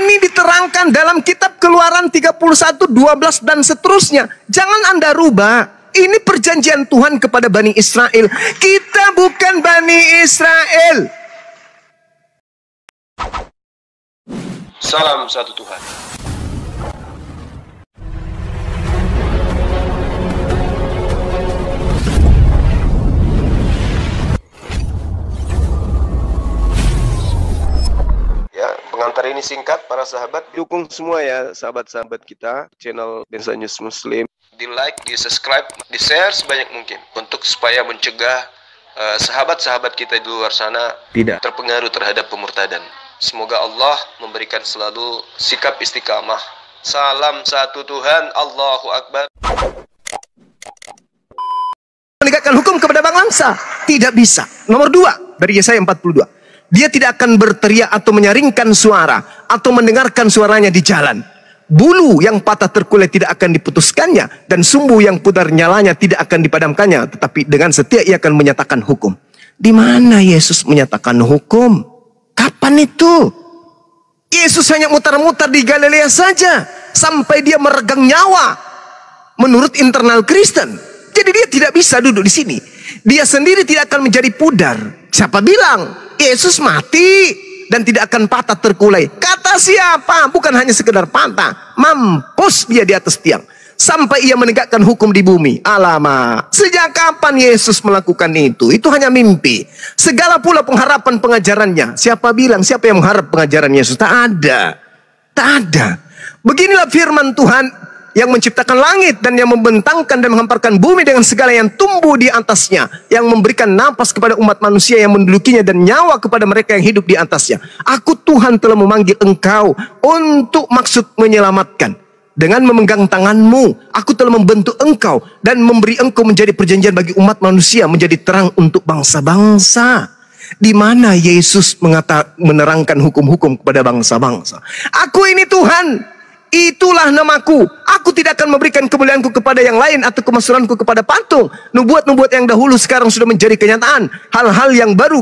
Ini diterangkan dalam kitab Keluaran 31, 12 dan seterusnya. Jangan Anda rubah. Ini perjanjian Tuhan kepada Bani Israel. Kita bukan Bani Israel. Salam satu Tuhan. Ya, pengantar ini singkat para sahabat. Dukung semua ya sahabat-sahabat kita channel Densa News Muslim. Di like, di subscribe, di share sebanyak mungkin untuk supaya mencegah sahabat-sahabat kita di luar sana tidak terpengaruh terhadap pemurtadan. Semoga Allah memberikan selalu sikap istiqamah. Salam satu Tuhan, Allahu Akbar. Menegakkan hukum kepada bangsa tidak bisa. Nomor 2 dari Yesaya 42. Dia tidak akan berteriak atau menyaringkan suara atau mendengarkan suaranya di jalan. Bulu yang patah terkulai tidak akan diputuskannya, dan sumbu yang pudar nyalanya tidak akan dipadamkannya. Tetapi dengan setia ia akan menyatakan hukum. Di mana Yesus menyatakan hukum? Kapan itu? Yesus hanya mutar-mutar di Galilea saja sampai dia meregang nyawa menurut internal Kristen. Jadi dia tidak bisa duduk di sini. Dia sendiri tidak akan menjadi pudar. Siapa bilang Yesus mati dan tidak akan patah terkulai? Kata siapa? Bukan hanya sekedar patah, mampus dia di atas tiang sampai ia menegakkan hukum di bumi. Alamak, sejak kapan Yesus melakukan itu? Itu hanya mimpi. Segala pula pengharapan pengajarannya. Siapa bilang? Siapa yang mengharap pengajaran Yesus? Tak ada. Tak ada. Beginilah firman Tuhan yang menciptakan langit dan yang membentangkan dan menghamparkan bumi dengan segala yang tumbuh di atasnya, yang memberikan napas kepada umat manusia yang mendudukinya dan nyawa kepada mereka yang hidup di atasnya. Aku Tuhan telah memanggil engkau untuk maksud menyelamatkan. Dengan memegang tanganmu, aku telah membentuk engkau dan memberi engkau menjadi perjanjian bagi umat manusia, menjadi terang untuk bangsa-bangsa. Di mana Yesus menerangkan hukum-hukum kepada bangsa-bangsa? Aku ini Tuhan. Itulah namaku. Aku tidak akan memberikan kemuliaanku kepada yang lain atau kemasyhuranku kepada patung. Nubuat-nubuat yang dahulu sekarang sudah menjadi kenyataan. Hal-hal yang baru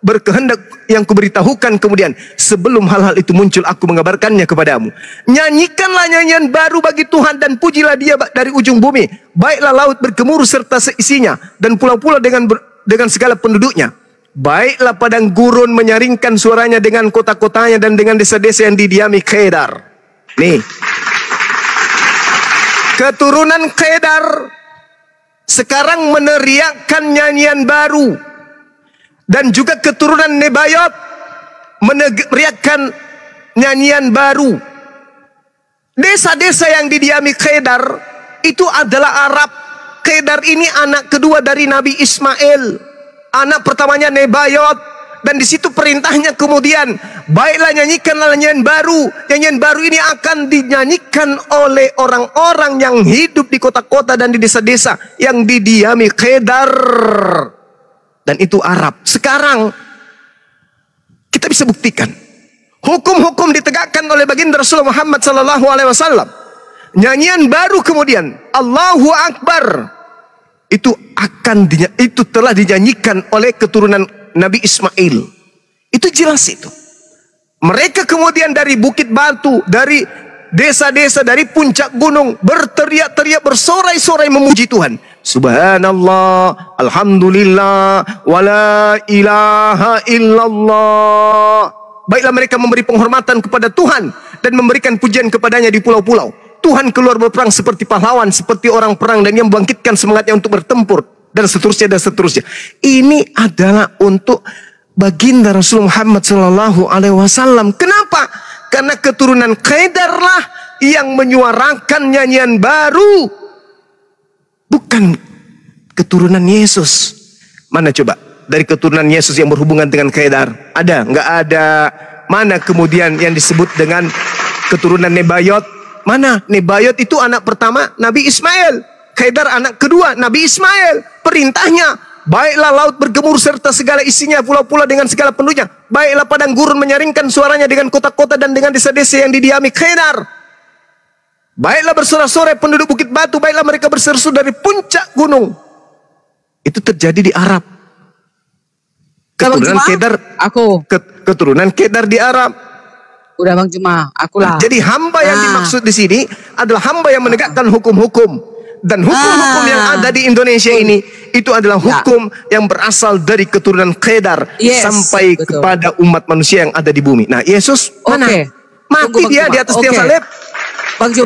berkehendak yang kuberitahukan kemudian. Sebelum hal-hal itu muncul, aku mengabarkannya kepadamu. Nyanyikanlah nyanyian baru bagi Tuhan dan pujilah dia dari ujung bumi. Baiklah laut bergemuruh serta seisinya, dan pulau-pulau dengan segala penduduknya. Baiklah padang gurun menyaringkan suaranya dengan kota-kotanya dan dengan desa-desa yang didiami Kedar. Nih, keturunan Kedar sekarang meneriakkan nyanyian baru, dan juga keturunan Nebayot meneriakkan nyanyian baru. Desa-desa yang didiami Kedar itu adalah Arab. Kedar ini anak kedua dari Nabi Ismail. Anak pertamanya Nebayot. Dan di situ perintahnya kemudian, baiklah nyanyikanlah nyanyian baru. Nyanyian baru ini akan dinyanyikan oleh orang-orang yang hidup di kota-kota dan di desa-desa yang didiami Kedar. Dan itu Arab. Sekarang kita bisa buktikan hukum-hukum ditegakkan oleh baginda Rasulullah Muhammad SAW. Nyanyian baru kemudian, Allahu Akbar, itu telah dinyanyikan oleh keturunan Nabi Ismail. Itu jelas itu. Mereka kemudian dari bukit batu, dari desa-desa, dari puncak gunung berteriak-teriak, bersorai-sorai memuji Tuhan. Subhanallah, alhamdulillah, wala ilaha illallah. Baiklah mereka memberi penghormatan kepada Tuhan dan memberikan pujian kepadanya di pulau-pulau. Tuhan keluar berperang seperti pahlawan, seperti orang perang, dan yang membangkitkan semangatnya untuk bertempur, dan seterusnya dan seterusnya. Ini adalah untuk baginda Rasul Muhammad SAW. Kenapa? Karena keturunan Kedarlah yang menyuarakan nyanyian baru, bukan keturunan Yesus. Mana coba dari keturunan Yesus yang berhubungan dengan Kedar? Ada? Nggak ada. Mana kemudian yang disebut dengan keturunan Nebayot? Mana? Nebayot itu anak pertama Nabi Ismail. Kedar anak kedua Nabi Ismail. Perintahnya, baiklah laut bergemuruh serta segala isinya, pulau-pulau dengan segala penduduknya. Baiklah padang gurun menyaringkan suaranya dengan kota-kota dan dengan desa-desa yang didiami Kedar. Baiklah bersorak-sorai penduduk bukit batu, baiklah mereka berseru dari puncak gunung. Itu terjadi di Arab. Keturunan Kedar, keturunan Kedar di Arab. Udah Bang Juma, akulah. Jadi hamba yang dimaksud di sini adalah hamba yang menegakkan hukum-hukum. Dan hukum-hukum yang ada di Indonesia ini itu adalah hukum yang berasal dari keturunan Qedar sampai kepada umat manusia yang ada di bumi. Nah, Yesus mana? Mati dia di atas tiang salib. Bang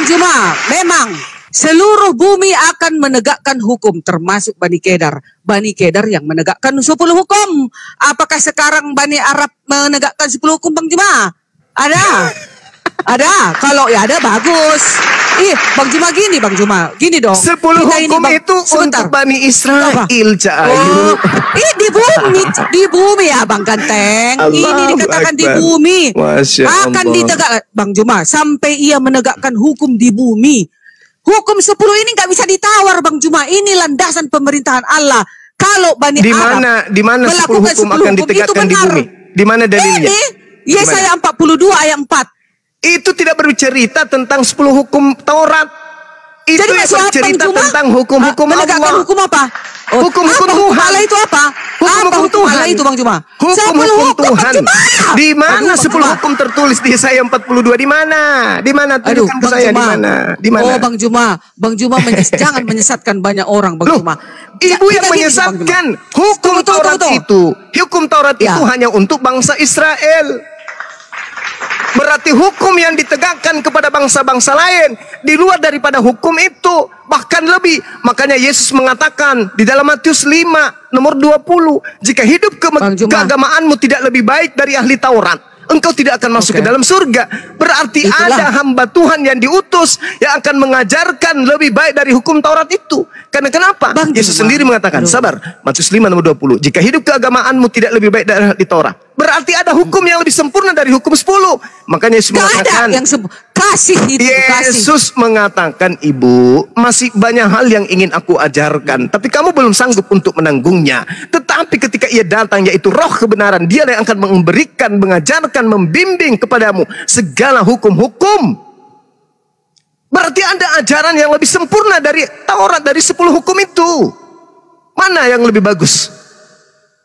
Juma, memang seluruh bumi akan menegakkan hukum termasuk Bani Qedar. Bani Qedar yang menegakkan 10 hukum. Apakah sekarang Bani Arab menegakkan 10 hukum Bang Juma? Ada. Ada. Kalau ya ada bagus. Bang Juma gini dong. 10 hukum itu untuk Bani Israel, Cahayu. Di bumi ya Bang Ganteng. Ini dikatakan di bumi. Akan ditegakkan Bang Juma sampai ia menegakkan hukum di bumi. Hukum 10 ini nggak bisa ditawar Bang Juma. Ini landasan pemerintahan Allah. Kalau Bani Arab di mana 10 hukum akan ditegakkan di bumi? Di mana dalilnya? Yesaya 42 ayat 4. Itu tidak bercerita tentang 10 hukum Taurat. Itu jadi yang bercerita tentang hukum-hukum Allah. Hukum apa? Hukum-hukum Tuhan. Allah itu apa? Hukum-hukum Tuhan. Allah itu Bang Juma. Hukum-hukum Tuhan. Di mana 10 hukum tertulis di Yesaya 42? Di mana? Di mana tunjukkan ke saya di mana? Di mana? Oh Bang Juma jangan menyesatkan banyak orang Bang Juma. Ibu yang menyesatkan hukum Taurat itu. Hukum Taurat itu hanya untuk bangsa Israel. Berarti hukum yang ditegakkan kepada bangsa-bangsa lain di luar daripada hukum itu, bahkan lebih. Makanya Yesus mengatakan di dalam Matius 5 nomor 20, jika hidup keagamaanmu tidak lebih baik dari ahli Taurat, engkau tidak akan masuk ke dalam surga. Berarti ada hamba Tuhan yang diutus yang akan mengajarkan lebih baik dari hukum Taurat itu. Karena kenapa? Yesus sendiri mengatakan, sabar, Matius 5 nomor 20, jika hidup keagamaanmu tidak lebih baik dari ahli Taurat, berarti ada hukum yang lebih sempurna dari hukum 10. Makanya Yesus mengatakan, Yesus mengatakan, ibu, masih banyak hal yang ingin aku ajarkan, tapi kamu belum sanggup untuk menanggungnya. Tetapi ketika ia datang, yaitu roh kebenaran, dia yang akan memberikan, mengajarkan, membimbing kepadamu segala hukum-hukum. Berarti ada ajaran yang lebih sempurna dari Taurat, dari 10 hukum itu. Mana yang lebih bagus?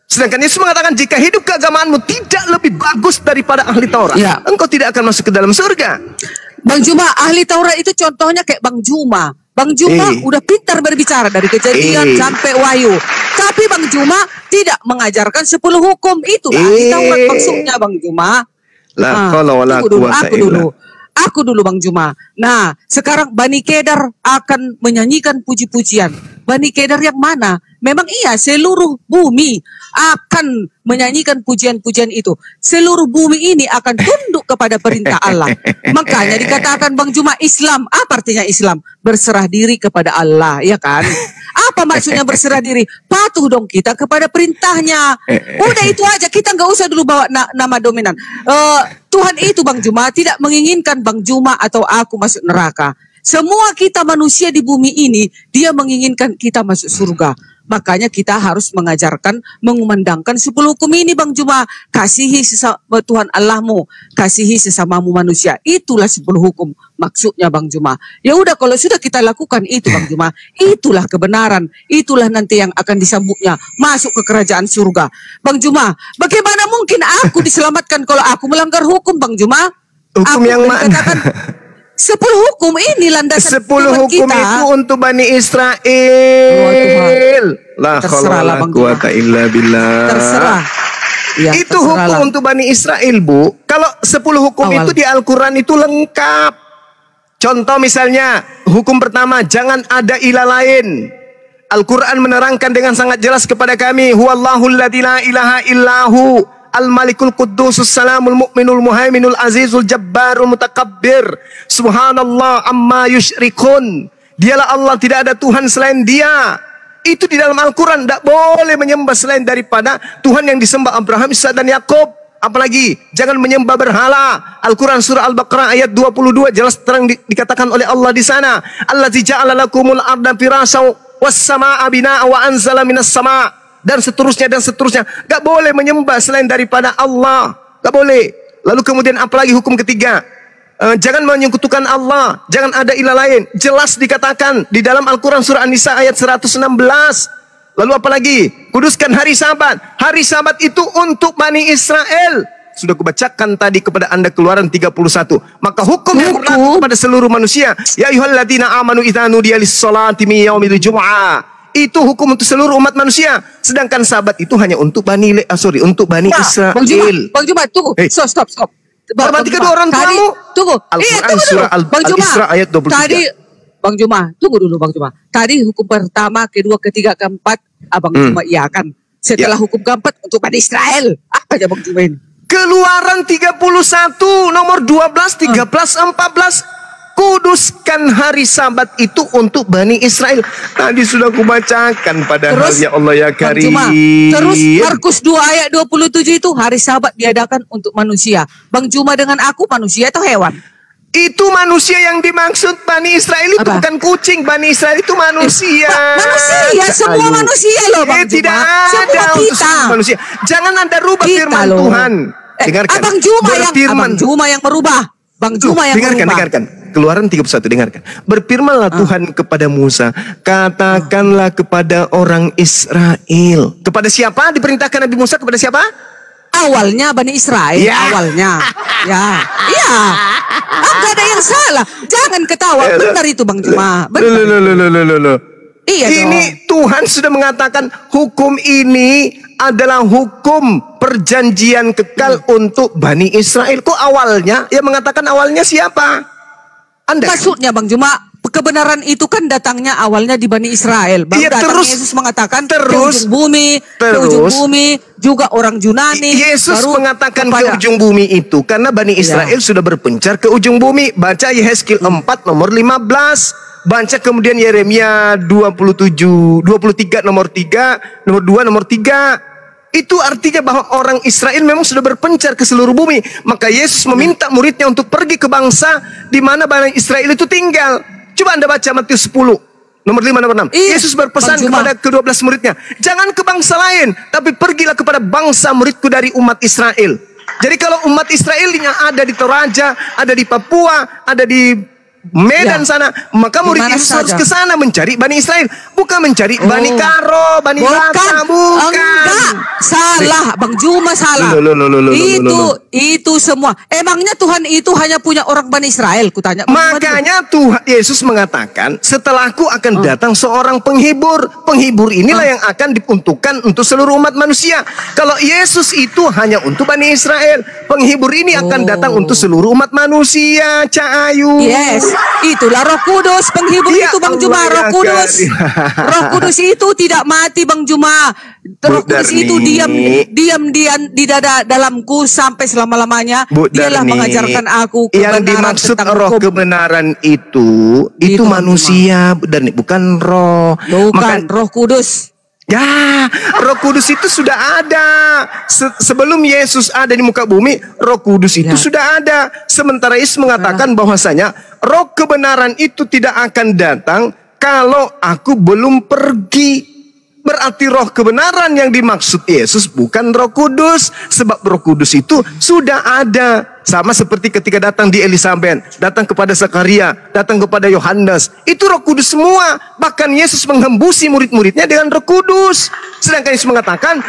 Sedangkan Yesus mengatakan, jika hidup keagamaanmu tidak lebih bagus daripada ahli Taurat, engkau tidak akan masuk ke dalam surga. Bang Juma, ahli Taurat itu contohnya kayak Bang Juma. Bang Juma udah pintar berbicara dari Kejadian sampai Wahyu. Tapi Bang Juma tidak mengajarkan 10 hukum itu. Ahli Taurat maksudnya Bang Juma. Aku dulu Bang Juma. Nah, sekarang Bani Qedar akan menyanyikan puji-pujian. Bani Qedar yang mana? Memang iya, seluruh bumi akan menyanyikan pujian-pujian itu. Seluruh bumi ini akan tunduk kepada perintah Allah. Makanya dikatakan Bang Juma, Islam. Apa artinya Islam? Berserah diri kepada Allah, ya kan? Apa maksudnya berserah diri? Patuh dong kita kepada perintahnya. Udah itu aja, kita nggak usah dulu bawa nama dominan. Tuhan itu Bang Juma tidak menginginkan Bang Juma atau aku masuk neraka. Semua kita manusia di bumi ini, dia menginginkan kita masuk surga. Makanya kita harus mengajarkan, mengumandangkan 10 hukum ini Bang Juma. Kasihi Tuhan Allahmu, kasihi sesamamu manusia. Itulah 10 hukum maksudnya Bang Juma. Ya udah, kalau sudah kita lakukan itu Bang Juma, itulah kebenaran. Itulah nanti yang akan disambutnya masuk ke kerajaan surga. Bang Juma, bagaimana mungkin aku diselamatkan kalau aku melanggar hukum Bang Juma? Hukum yang mana? 10 hukum ini landasan 10 hukum kita. Itu untuk Bani Israel. La terserah Bang Juma. Terserah. Ya, itu hukum untuk Bani Israel, Bu. Kalau 10 hukum itu di Al-Quran itu lengkap. Contoh misalnya, hukum pertama, jangan ada ilah lain. Al-Quran menerangkan dengan sangat jelas kepada kami, huwallahul ladzi la ilaha illahu Al-Malikul Quddusus Salamul Mu'minul Muhaiminul Azizul Jabbarul Mutakabbir. Subhanallah amma yusyrikun. Dialah Allah, tidak ada Tuhan selain dia. Itu di dalam Al-Quran. Tidak boleh menyembah selain daripada Tuhan yang disembah Abraham, Ishak dan Yakub. Apalagi jangan menyembah berhala. Al-Quran surah Al-Baqarah ayat 22 jelas terang dikatakan oleh Allah di sana. Allazi ja'ala lakumul arda firasyaw was samaa'a binaa'a wa anzala minas sama'. Dan seterusnya dan seterusnya. Gak boleh menyembah selain daripada Allah. Gak boleh. Lalu kemudian apalagi hukum ketiga, jangan menyekutukan Allah, jangan ada ilah lain. Jelas dikatakan di dalam Al-Quran surah An-Nisa ayat 116. Lalu apalagi? Kuduskan hari Sabat. Hari Sabat itu untuk Bani Israel. Sudah kubacakan tadi kepada Anda Keluaran 31. Maka hukum yang berlaku kepada seluruh manusia. Ya ayyuhalladzina amanu idza nudiya lis-sholati min yaumil jum'ah. Itu hukum untuk seluruh umat manusia. Sedangkan sabat itu hanya untuk Bani Israel. Bang Juma, tunggu. Stop. Hormati kedua orang tuamu. Tunggu. Al-Quran surah Al-Isra ayat 23. Tadi Bang Juma, tunggu dulu Bang Juma. Tadi hukum pertama, kedua, ketiga, keempat, Abang Juma iakan. Setelah hukum keempat untuk Bani Israel. Apa aja Bang Juma ini? Keluaran 31 nomor 12, 13, 14. Kuduskan hari Sabat itu untuk Bani Israel. Tadi sudah kubacakan padahal. Terus, ya Allah ya Karim. Terus Markus 2 ayat 27 itu hari Sabat diadakan untuk manusia. Bang Juma dengan aku manusia atau hewan? Itu manusia yang dimaksud Bani Israel itu bukan kucing. Bani Israel itu manusia. Manusia, semua manusia loh Bang Juma. Tidak ada untuk semua manusia. Jangan Anda rubah firman Tuhan. Dengarkan. Abang Juma yang merubah. Bang Juma yang merubah. Dengarkan. Keluaran 31, dengarkan. Berfirmanlah Tuhan kepada Musa, katakanlah kepada orang Israel. Kepada siapa diperintahkan Nabi Musa? Kepada siapa? Awalnya Bani Israel. Awalnya. Iya. Enggak ada yang salah. Jangan ketawa. Benar itu Bang Juma. Benar. Iya dong. Ini Tuhan sudah mengatakan hukum ini adalah hukum perjanjian kekal untuk Bani Israel. Kok awalnya? Ya mengatakan awalnya siapa? Anda maksudnya Bang Juma, kebenaran itu kan datangnya awalnya di Bani Israel. Baru datang Yesus mengatakan ke ujung bumi, juga orang Yunani. Yesus mengatakan ke ujung bumi itu karena Bani Israel sudah berpencar ke ujung bumi. Baca Yehezkiel 4 nomor 15. Baca kemudian Yeremia 23 nomor 3, nomor 2, nomor 3. Itu artinya bahwa orang Israel memang sudah berpencar ke seluruh bumi. Maka Yesus meminta muridnya untuk pergi ke bangsa di mana Bani Israel itu tinggal. Coba Anda baca Matius 10 nomor 5, nomor 6. Yesus berpesan kepada ke-12 muridnya, jangan ke bangsa lain, tapi pergilah kepada bangsa muridku dari umat Israel. Jadi kalau umat Israel yang ada di Toraja, ada di Papua, ada di Medan sana, maka murid Yesus harus ke sana mencari Bani Israel, bukan mencari Bani Karo, Bani Lata, bukan. Enggak, salah Bang Juma, salah. Itu semua. Emangnya Tuhan itu hanya punya orang Bani Israel? Kutanya. Makanya Tuhan Yesus mengatakan, setelahku akan datang seorang penghibur. Penghibur inilah yang akan diuntukkan untuk seluruh umat manusia. Kalau Yesus itu hanya untuk Bani Israel, penghibur ini akan datang untuk seluruh umat manusia. Cak Ayu. Yes. Itulah Roh Kudus, penghibur itu Bang Juma. Roh Kudus. Roh Kudus itu tidak mati Bang Juma. Roh Kudus itu diam di dada dalamku sampai selama-lamanya. Dialah mengajarkan aku kebenaran. Yang dimaksud roh kebenaran itu manusia dan bukan roh. Bukan Roh Kudus. Ya, Roh Kudus itu sudah ada. Sebelum Yesus ada di muka bumi, Roh Kudus itu sudah ada. Sementara Yesus mengatakan bahwasanya roh kebenaran itu tidak akan datang kalau aku belum pergi. Berarti roh kebenaran yang dimaksud Yesus bukan Roh Kudus. Sebab Roh Kudus itu sudah ada. Sama seperti ketika datang di Elisabet, datang kepada Zakaria, datang kepada Yohanes. Itu Roh Kudus semua. Bahkan Yesus menghembusi murid-muridnya dengan Roh Kudus. Sedangkan Yesus mengatakan,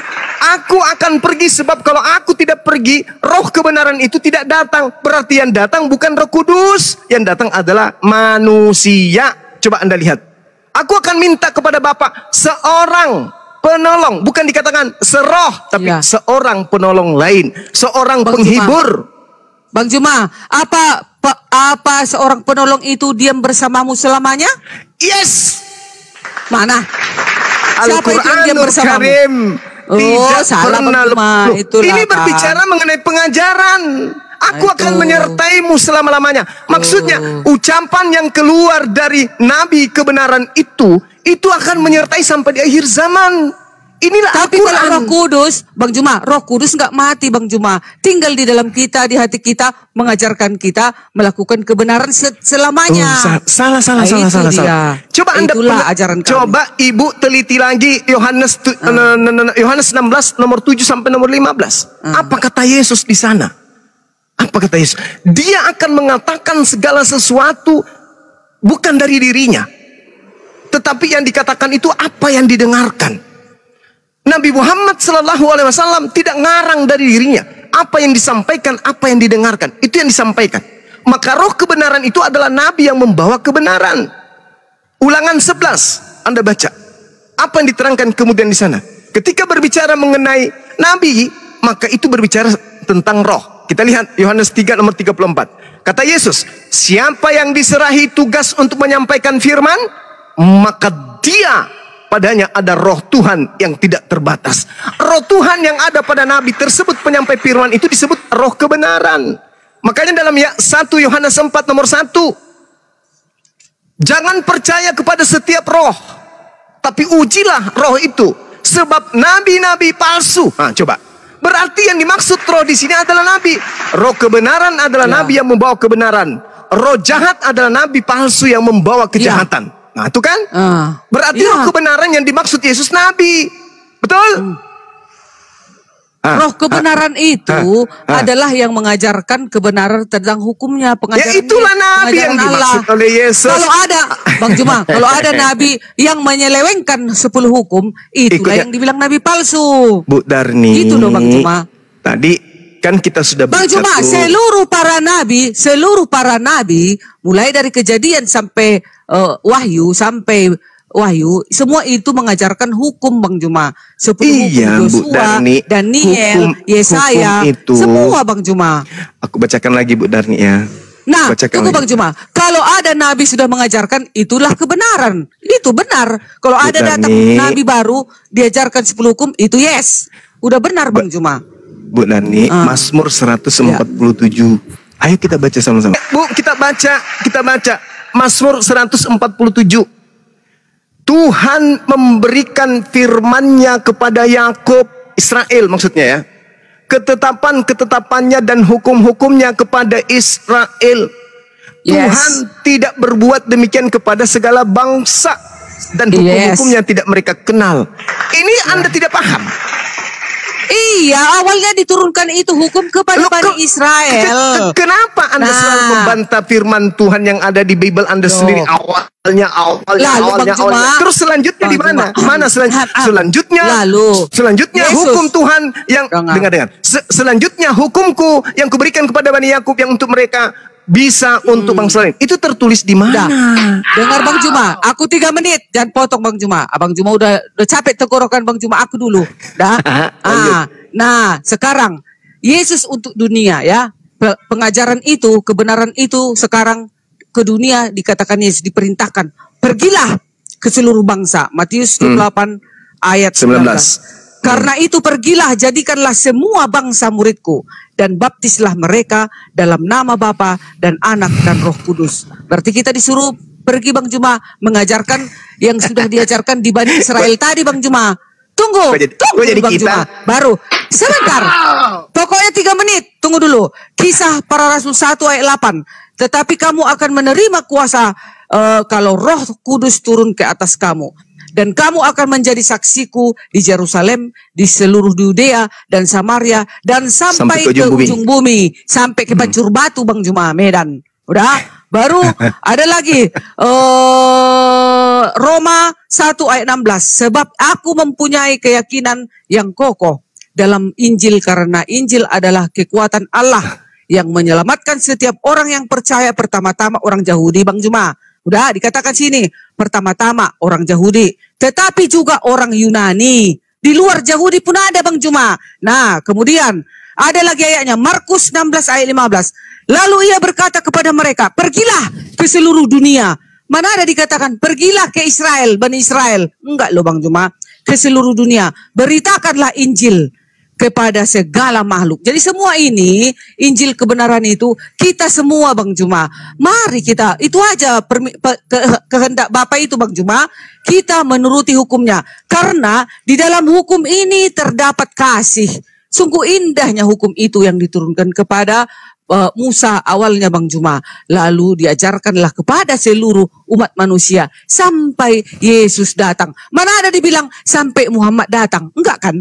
aku akan pergi sebab kalau aku tidak pergi, roh kebenaran itu tidak datang. Berarti yang datang bukan Roh Kudus. Yang datang adalah manusia. Coba Anda lihat. Aku akan minta kepada Bapa seorang penolong. Bukan dikatakan seroh, tapi seorang penolong lain. Seorang penghibur. Bang Juma, apa seorang penolong itu diam bersamamu selamanya? Yes. Mana? Siapa itu yang diam bersamamu? Karim. Salah Bang Juma. Ini berbicara mengenai pengajaran. Aku akan menyertaimu selama-lamanya. Maksudnya, ucapan yang keluar dari Nabi kebenaran itu akan menyertai sampai di akhir zaman. Inilah Tapi kalau Roh Kudus, Bang Juma, Roh Kudus nggak mati Bang Juma. Tinggal di dalam kita, di hati kita, mengajarkan kita melakukan kebenaran selamanya. Salah. Coba Anda Ibu teliti lagi Yohanes 16 nomor 7 sampai nomor 15. Apa kata Yesus di sana? Apa kata Yesus? Dia akan mengatakan segala sesuatu bukan dari dirinya. Tetapi yang dikatakan itu apa yang didengarkan. Nabi Muhammad SAW tidak ngarang dari dirinya. Apa yang disampaikan, apa yang didengarkan, itu yang disampaikan. Maka roh kebenaran itu adalah nabi yang membawa kebenaran. Ulangan 11, Anda baca. Apa yang diterangkan kemudian di sana? Ketika berbicara mengenai nabi, maka itu berbicara tentang roh. Kita lihat Yohanes 3 nomor 34. Kata Yesus, siapa yang diserahi tugas untuk menyampaikan firman, maka dia padanya ada roh Tuhan yang tidak terbatas. Roh Tuhan yang ada pada nabi tersebut penyampai firman itu disebut roh kebenaran. Makanya dalam 1 Yohanes 4 nomor 1, jangan percaya kepada setiap roh, tapi ujilah roh itu, sebab nabi-nabi palsu. Nah, coba. Berarti yang dimaksud roh di sini adalah nabi. Roh kebenaran adalah nabi yang membawa kebenaran. Roh jahat adalah nabi palsu yang membawa kejahatan. Nah, itu kan? Berarti roh kebenaran yang dimaksud Yesus nabi. Betul? Roh kebenaran itu adalah yang mengajarkan kebenaran tentang hukumnya, pengajaran. Ya itulah nabi yang dimaksud oleh Yesus. Kalau ada, Bang Juma, kalau ada nabi yang menyelewengkan 10 hukum, itulah yang dibilang nabi palsu. Bu Darni. Gitu loh Bang Juma. Tadi kan kita sudah Bang Juma, seluruh para nabi, mulai dari Kejadian sampai Wahyu, semua itu mengajarkan hukum Bang Juma. Seperti hukum Yosua, Daniel, Yesaya, semua Bang Juma. Aku bacakan lagi Bu Darni ya. Nah, tunggu Bang Juma. Kalau ada nabi sudah mengajarkan, itulah kebenaran. Itu benar. Kalau ada datang nabi baru, diajarkan 10 hukum, itu yes. Udah benar Bang Juma. Bu Darni, Mazmur 147. Ayo kita baca sama-sama. Bu, kita baca. Mazmur 147. Tuhan memberikan firman-Nya kepada Yakub, Israel maksudnya ya. Ketetapan-ketetapannya dan hukum-hukumnya kepada Israel. Tuhan tidak berbuat demikian kepada segala bangsa. Dan hukum-hukumnya tidak mereka kenal. Ini Anda tidak paham. Iya, awalnya diturunkan itu hukum kepada Bani Israel. Kenapa Anda selalu membantah firman Tuhan yang ada di Bible Anda sendiri? Awalnya. Terus selanjutnya di mana? Mana selanjutnya? Selanjutnya hukum Tuhan yang dengar. Selanjutnya hukumku yang kuberikan kepada Bani Yakub yang untuk mereka bisa untuk bangsa lain. Itu tertulis di mana? Dengar Bang Juma, aku 3 menit, jangan potong Bang Juma. Abang Juma udah capek tenggorokan Bang Juma, aku dulu. Nah, sekarang Yesus untuk dunia ya. Pengajaran itu, kebenaran itu sekarang ke dunia dikatakan Yesus diperintahkan. Pergilah ke seluruh bangsa. Matius 28 ayat 19. Karena itu pergilah, jadikanlah semua bangsa muridku dan baptislah mereka dalam nama Bapa dan Anak dan Roh Kudus. Berarti kita disuruh pergi Bang Juma mengajarkan yang sudah diajarkan di Bani Israel tadi Bang Juma. Tunggu Bang Juma. Baru sebentar. Pokoknya 3 menit. Tunggu dulu. Kisah Para Rasul 1 ayat 8. Tetapi kamu akan menerima kuasa kalau Roh Kudus turun ke atas kamu. Dan kamu akan menjadi saksiku di Yerusalem, di seluruh Yudea dan Samaria, dan sampai ke ujung bumi. Sampai ke Pancur Batu Bang Juma, Medan. Udah? Baru ada lagi Roma 1 ayat 16. Sebab aku mempunyai keyakinan yang kokoh dalam Injil, karena Injil adalah kekuatan Allah yang menyelamatkan setiap orang yang percaya, pertama-tama orang Yahudi Bang Juma. Udah dikatakan sini, pertama-tama orang Yahudi, tetapi juga orang Yunani. Di luar Yahudi pun ada Bang Juma. Nah, kemudian ada lagi ayatnya, Markus 16 ayat 15. Lalu ia berkata kepada mereka, pergilah ke seluruh dunia. Mana ada dikatakan, pergilah ke Israel, Bani Israel. Enggak loh Bang Juma, ke seluruh dunia. Beritakanlah Injil kepada segala makhluk. Jadi semua ini, Injil kebenaran itu, kita semua Bang Juma. Mari kita, itu aja kehendak Bapa itu Bang Juma. Kita menuruti hukumnya. Karena di dalam hukum ini terdapat kasih. Sungguh indahnya hukum itu yang diturunkan kepada Musa awalnya Bang Juma. Lalu diajarkanlah kepada seluruh umat manusia. Sampai Yesus datang. Mana ada dibilang sampai Muhammad datang? Enggak kan?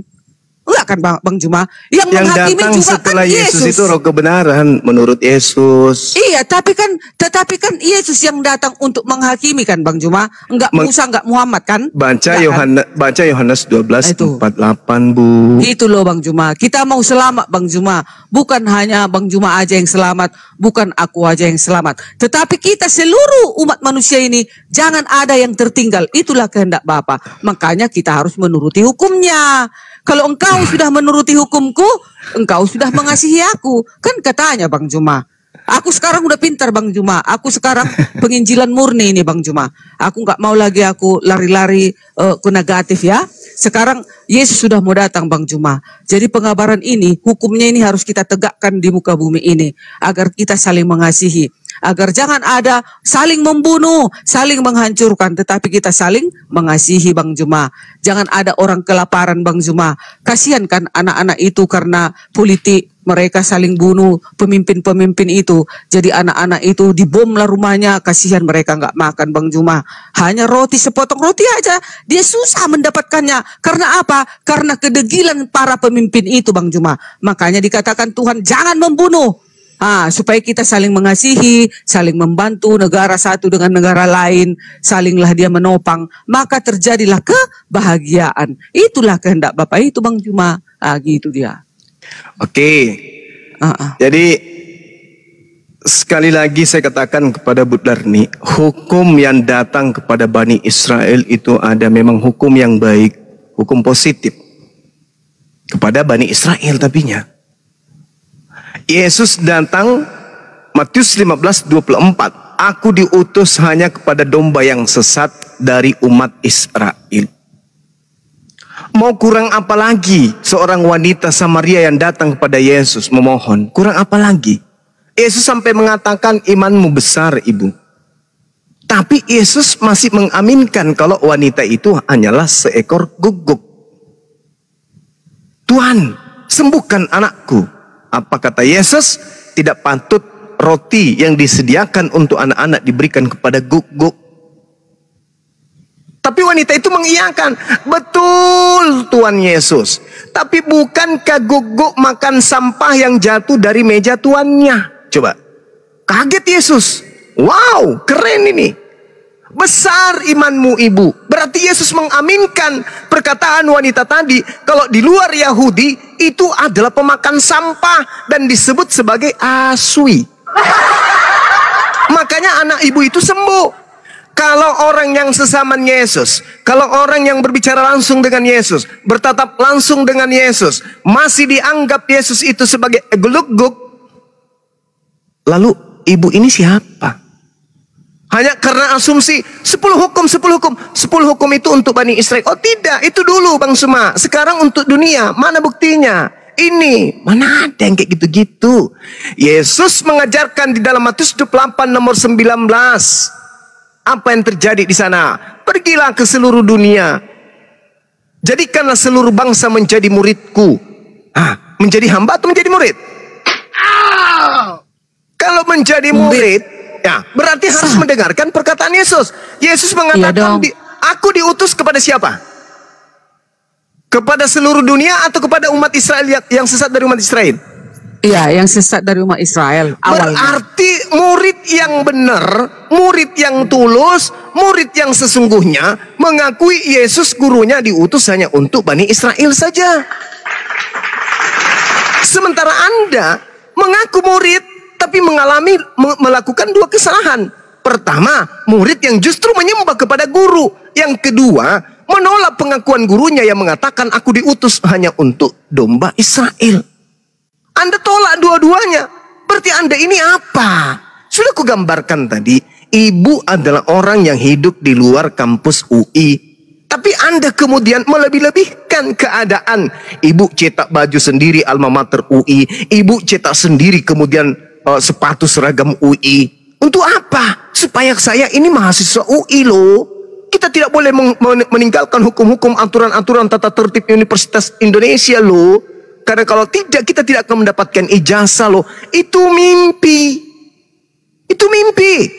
Enggak kan Bang Juma? Yang menghakimi datang juga setelah kan Yesus itu roh kebenaran menurut Yesus. Iya, tetapi kan Yesus yang datang untuk menghakimi kan Bang Juma, enggak Musa, enggak Muhammad kan? Baca Yohanes Itu. 12:48 Bu. Itu loh Bang Juma. Kita mau selamat Bang Juma. Bukan hanya Bang Juma aja yang selamat, bukan aku aja yang selamat. Tetapi kita seluruh umat manusia ini jangan ada yang tertinggal. Itulah kehendak Bapa. Makanya kita harus menuruti hukumnya. Kalau engkau sudah menuruti hukumku, engkau sudah mengasihi aku. Kan katanya Bang Juma. Aku sekarang udah pintar Bang Juma. Aku sekarang penginjilan murni ini Bang Juma. Aku nggak mau lagi aku lari-lari ke negatif ya. Sekarang Yesus sudah mau datang Bang Juma. Jadi pengabaran ini, hukumnya ini harus kita tegakkan di muka bumi ini. Agar kita saling mengasihi. Agar jangan ada saling membunuh, saling menghancurkan. Tetapi kita saling mengasihi Bang Juma. Jangan ada orang kelaparan Bang Juma. Kasihan kan anak-anak itu karena politik. Mereka saling bunuh pemimpin-pemimpin itu. Jadi anak-anak itu dibomlah rumahnya. Kasihan mereka nggak makan Bang Juma. Hanya roti, sepotong roti aja. Dia susah mendapatkannya. Karena apa? Karena kedegilan para pemimpin itu Bang Juma. Makanya dikatakan Tuhan jangan membunuh. Supaya kita saling mengasihi, saling membantu negara satu dengan negara lain. Salinglah dia menopang. Maka terjadilah kebahagiaan. Itulah kehendak Bapak itu Bang Juma. Gitu dia. Oke. Jadi sekali lagi saya katakan kepada Bu Darni, hukum yang datang kepada Bani Israel itu ada memang hukum yang baik, hukum positif kepada Bani Israel tapinya. Yesus datang Matius 15:24. Aku diutus hanya kepada domba yang sesat dari umat Israel. Mau kurang apa lagi seorang wanita Samaria yang datang kepada Yesus memohon? Kurang apa lagi? Yesus sampai mengatakan imanmu besar ibu. Tapi Yesus masih mengaminkan kalau wanita itu hanyalah seekor guguk. Tuhan, sembuhkan anakku. Apa kata Yesus? Tidak patut roti yang disediakan untuk anak-anak diberikan kepada guguk. Tapi wanita itu mengiyakan, betul Tuhan Yesus. Tapi bukankah guguk makan sampah yang jatuh dari meja tuannya? Coba, kaget Yesus. Wow, keren ini. Besar imanmu ibu. Berarti Yesus mengaminkan perkataan wanita tadi. Kalau di luar Yahudi, itu adalah pemakan sampah dan disebut sebagai aswi. Makanya anak ibu itu sembuh. Kalau orang yang sesaman Yesus, kalau orang yang berbicara langsung dengan Yesus, bertatap langsung dengan Yesus, masih dianggap Yesus itu sebagai geluguk, lalu ibu ini siapa? Hanya karena asumsi 10 hukum itu untuk Bani Israel. Oh tidak, itu dulu Bang Suma. Sekarang untuk dunia, mana buktinya? Ini, mana ada yang kayak gitu-gitu. Yesus mengajarkan di dalam Matius 28 nomor 19. Apa yang terjadi di sana? Pergilah ke seluruh dunia. Jadikanlah seluruh bangsa menjadi muridku. Menjadi hamba atau menjadi murid? Kalau menjadi murid, ya berarti harus mendengarkan perkataan Yesus. Yesus mengatakan, aku diutus kepada siapa? Kepada seluruh dunia atau kepada umat Israel yang sesat dari umat Israel? Iya, yang sesat dari umat Israel awalnya. Berarti murid yang benar, murid yang tulus, murid yang sesungguhnya mengakui Yesus gurunya diutus hanya untuk Bani Israel saja. Sementara Anda mengaku murid tapi melakukan dua kesalahan. Pertama, murid yang justru menyembah kepada guru. Yang kedua, menolak pengakuan gurunya yang mengatakan aku diutus hanya untuk domba Israel. Anda tolak dua-duanya. Berarti Anda ini apa? Sudah kugambarkan tadi. Ibu adalah orang yang hidup di luar kampus UI. Tapi Anda kemudian melebih-lebihkan keadaan. Ibu cetak baju sendiri alma mater UI. Ibu cetak sendiri kemudian sepatu seragam UI. Untuk apa? Supaya saya ini mahasiswa UI loh. Kita tidak boleh meninggalkan hukum-hukum, aturan-aturan tata tertib Universitas Indonesia loh. Karena kalau tidak, kita tidak akan mendapatkan ijazah loh. Itu mimpi. Itu mimpi.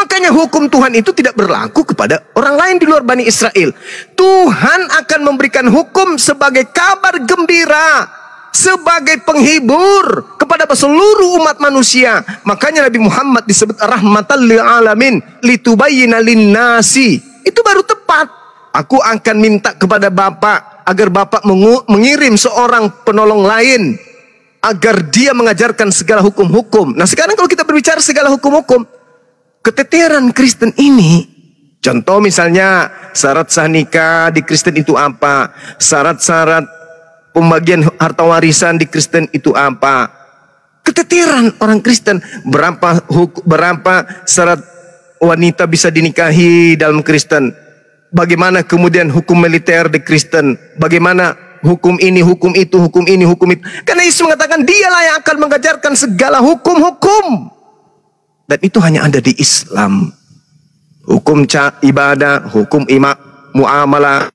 Makanya hukum Tuhan itu tidak berlaku kepada orang lain di luar Bani Israel. Tuhan akan memberikan hukum sebagai kabar gembira, sebagai penghibur kepada seluruh umat manusia. Makanya Nabi Muhammad disebut rahmatan lil alamin, litubayyina linnasi. Itu baru tepat. Aku akan minta kepada Bapak agar Bapak mengirim seorang penolong lain agar dia mengajarkan segala hukum-hukum. Nah, sekarang kalau kita berbicara segala hukum-hukum, keteteran Kristen ini, contoh misalnya syarat sah nikah di Kristen itu apa? Syarat-syarat pembagian harta warisan di Kristen itu apa? Keteteran orang Kristen. Berapa syarat wanita bisa dinikahi dalam Kristen? Bagaimana kemudian hukum militer di Kristen? Bagaimana hukum ini, hukum itu, hukum ini, hukum itu? Karena Yesus mengatakan dialah yang akan mengajarkan segala hukum-hukum. Dan itu hanya ada di Islam. Hukum ibadah, hukum muamalah,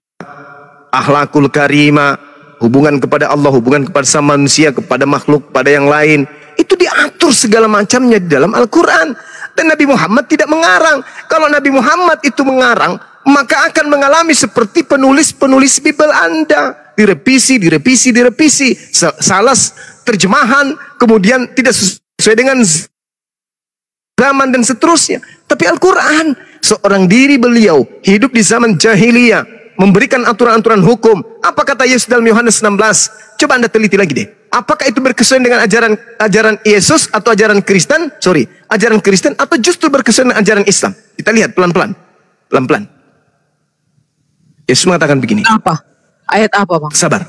akhlakul karimah, hubungan kepada Allah, hubungan kepada sama manusia, kepada makhluk, pada yang lain. Itu diatur segala macamnya di dalam Al-Quran. Dan Nabi Muhammad tidak mengarang. Kalau Nabi Muhammad itu mengarang, maka akan mengalami seperti penulis-penulis Bible Anda. Direvisi. Salah terjemahan, kemudian tidak sesuai dengan zaman dan seterusnya. Tapi Al-Quran, seorang diri beliau hidup di zaman jahiliyah, memberikan aturan-aturan hukum. Apa kata Yesus dalam Yohanes 16? Coba Anda teliti lagi deh. Apakah itu berkesuaian dengan ajaran Yesus atau ajaran Kristen? Ajaran Kristen atau justru berkesuaian dengan ajaran Islam? Kita lihat pelan-pelan. Yesus mengatakan begini. Apa? Ayat apa, Bang? Sabar.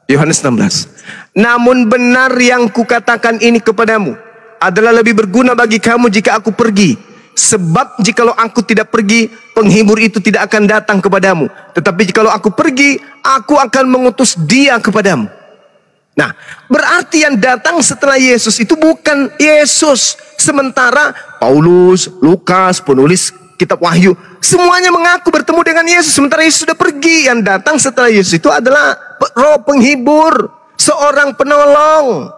Yohanes 16. Namun benar yang kukatakan ini kepadamu adalah lebih berguna bagi kamu jika aku pergi. Sebab jikalau aku tidak pergi, penghibur itu tidak akan datang kepadamu. Tetapi jikalau aku pergi, aku akan mengutus dia kepadamu. Nah, berarti yang datang setelah Yesus itu bukan Yesus. Sementara Paulus, Lukas, penulis kitab Wahyu, semuanya mengaku bertemu dengan Yesus. Sementara Yesus sudah pergi. Yang datang setelah Yesus itu adalah roh penghibur, seorang penolong.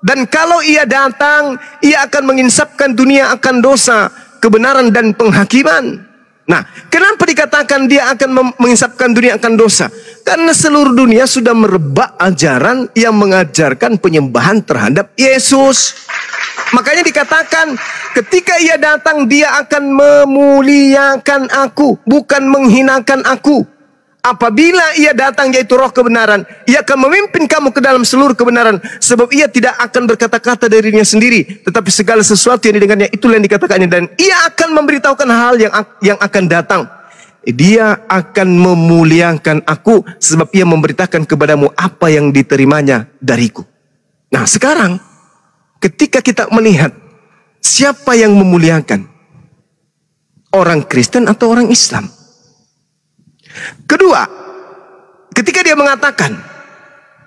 Dan kalau ia datang, ia akan menginsapkan dunia akan dosa, kebenaran dan penghakiman. Nah, kenapa dikatakan dia akan menginsapkan dunia akan dosa? Karena seluruh dunia sudah merebak ajaran yang mengajarkan penyembahan terhadap Yesus. Makanya dikatakan ketika ia datang, dia akan memuliakan aku, bukan menghinakan aku. Apabila ia datang, yaitu roh kebenaran, ia akan memimpin kamu ke dalam seluruh kebenaran. Sebab ia tidak akan berkata-kata dari dirinya sendiri, tetapi segala sesuatu yang didengarnya itulah yang dikatakannya. Dan ia akan memberitahukan hal yang akan datang. Dia akan memuliakan aku, sebab ia memberitakan kepadamu apa yang diterimanya dariku. Nah, sekarang ketika kita melihat siapa yang memuliakan, orang Kristen atau orang Islam? Kedua, ketika dia mengatakan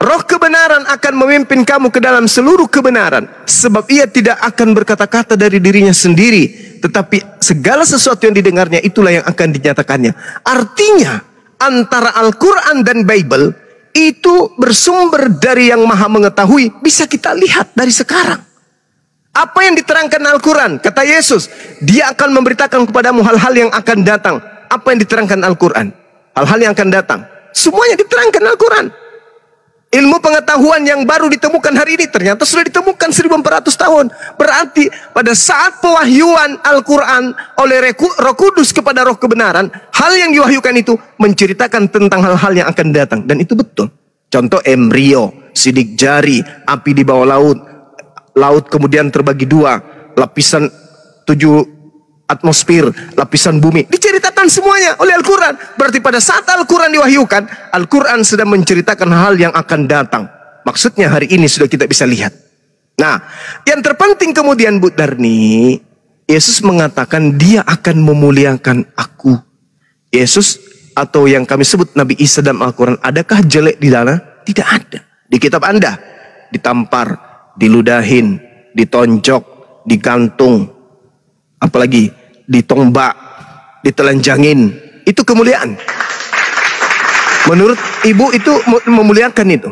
roh kebenaran akan memimpin kamu ke dalam seluruh kebenaran, sebab ia tidak akan berkata-kata dari dirinya sendiri, tetapi segala sesuatu yang didengarnya itulah yang akan dinyatakannya. Artinya antara Al-Quran dan Bible itu bersumber dari yang maha mengetahui. Bisa kita lihat dari sekarang. Apa yang diterangkan Al-Quran? Kata Yesus, dia akan memberitakan kepadamu hal-hal yang akan datang. Apa yang diterangkan Al-Quran? Hal-hal yang akan datang. Semuanya diterangkan Al-Quran. Ilmu pengetahuan yang baru ditemukan hari ini ternyata sudah ditemukan 1400 tahun. Berarti pada saat pewahyuan Al-Quran oleh Roh Kudus kepada roh kebenaran, hal yang diwahyukan itu menceritakan tentang hal-hal yang akan datang. Dan itu betul. Contoh embrio, sidik jari, api di bawah laut, laut kemudian terbagi dua, lapisan 7 atmosfer, lapisan bumi, diceritakan semuanya oleh Al-Quran. Berarti pada saat Al-Quran diwahyukan, Al-Quran sedang menceritakan hal yang akan datang. Maksudnya hari ini sudah kita bisa lihat. Nah, yang terpenting kemudian Bu Darni, Yesus mengatakan dia akan memuliakan aku. Yesus atau yang kami sebut Nabi Isa dalam Al-Quran, adakah jelek di dalam? Tidak ada. Di kitab Anda ditampar, diludahin, ditonjok, digantung, apalagi ditombak, ditelanjangin. Itu kemuliaan. Menurut Ibu itu memuliakan itu?